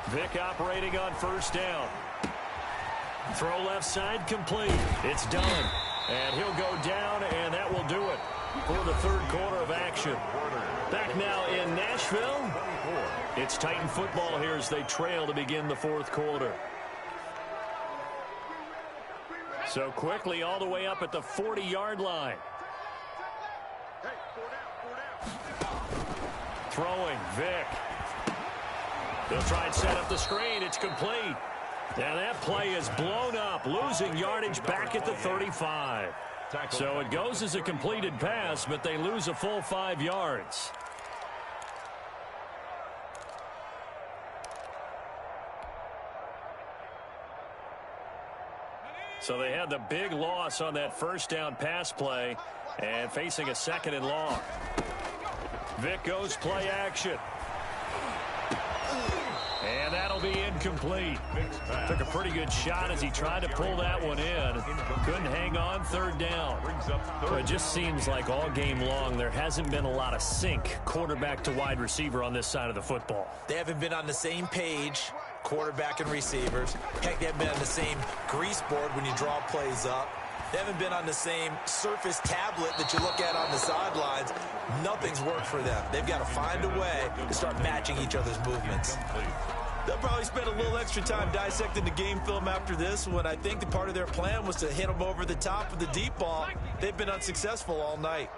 Vick operating on first down. Throw left side complete. It's done. And he'll go down, and that will do it for the third quarter of action. Back now in Nashville. It's Titan football here as they trail to begin the fourth quarter. So quickly all the way up at the 40-yard line. Throwing, Vick. They'll try and set up the screen. It's complete. And that play is blown up, losing yardage back at the 35. So it goes as a completed pass, but they lose a full 5 yards. So they had the big loss on that first down pass play and facing a second and long. Vick goes play action. And that'll be incomplete. Took a pretty good shot as he tried to pull that one in. Couldn't hang on third down. So it just seems like all game long there hasn't been a lot of sync quarterback to wide receiver on this side of the football. They haven't been on the same page, quarterback and receivers. Heck, they haven't been on the same grease board when you draw plays up. They haven't been on the same surface tablet that you look at on the sidelines. Nothing's worked for them. They've got to find a way to start matching each other's movements. They'll probably spend a little extra time dissecting the game film after this when I think the part of their plan was to hit them over the top with the deep ball. They've been unsuccessful all night.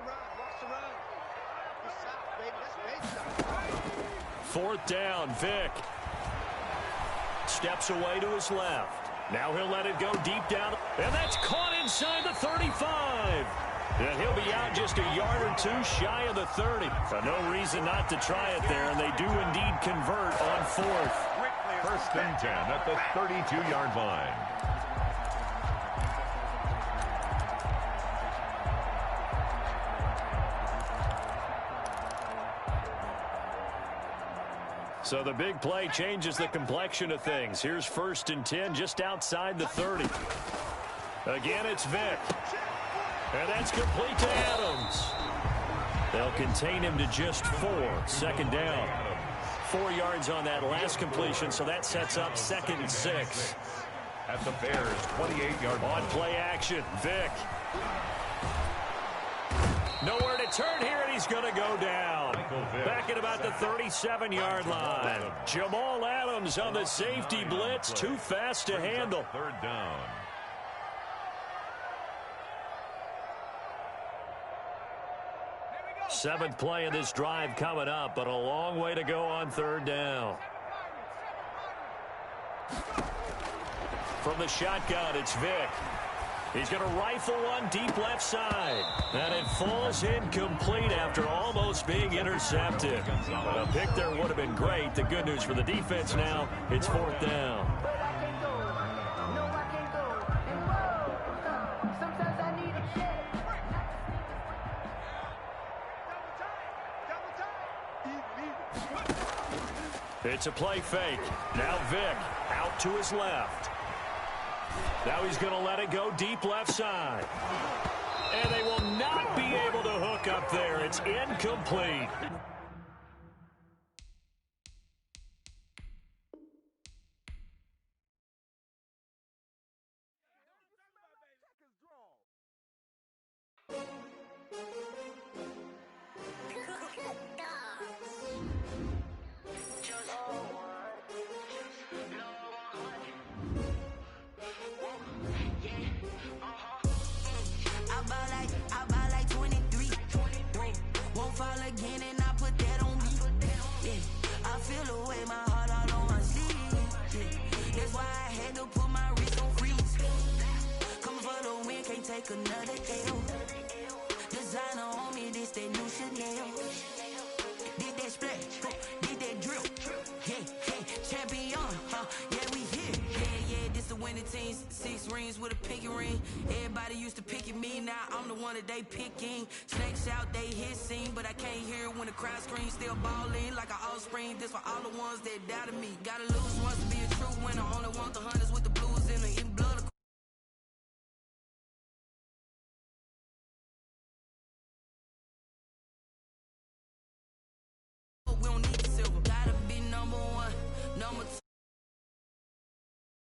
Fourth down, Vick. Steps away to his left. Now he'll let it go deep down. And that's caught inside the 35. And he'll be out just a yard or two shy of the 30. So no reason not to try it there, and they do indeed convert on fourth. First and 10 at the 32-yard line. So the big play changes the complexion of things. Here's first and 10 just outside the 30. Again, it's Vick. And that's complete to Adams. They'll contain him to just 4. Second down. 4 yards on that last completion, so that sets up second and 6. At the Bears' 28-yard line. On play action, Vick. Nowhere to turn here, and he's going to go down. Back at about the 37-yard line. Jamal Adams on the safety blitz. Too fast to handle. Third down. Seventh play of this drive coming up, but a long way to go on third down. From the shotgun, it's Vick. He's going to rifle one deep left side. And it falls incomplete after almost being intercepted. A pick there would have been great. The good news for the defense now, it's fourth down. It's a play fake. Now Vick out to his left. Now he's going to let it go deep left side. And they will not be able to hook up there. It's incomplete. take another L. Designer on me, this that new Chanel. Did that splash, did that drill. Yeah, champion, yeah, we here. Yeah, this the winning team. 6 rings with a pinky ring. Everybody used to pick at me, now I'm the one that they picking. Snakes out, they hit scene, but I can't hear it when the crowd screams. Still balling like an offspring. This for all the ones that doubted me. Gotta lose once to be a true winner.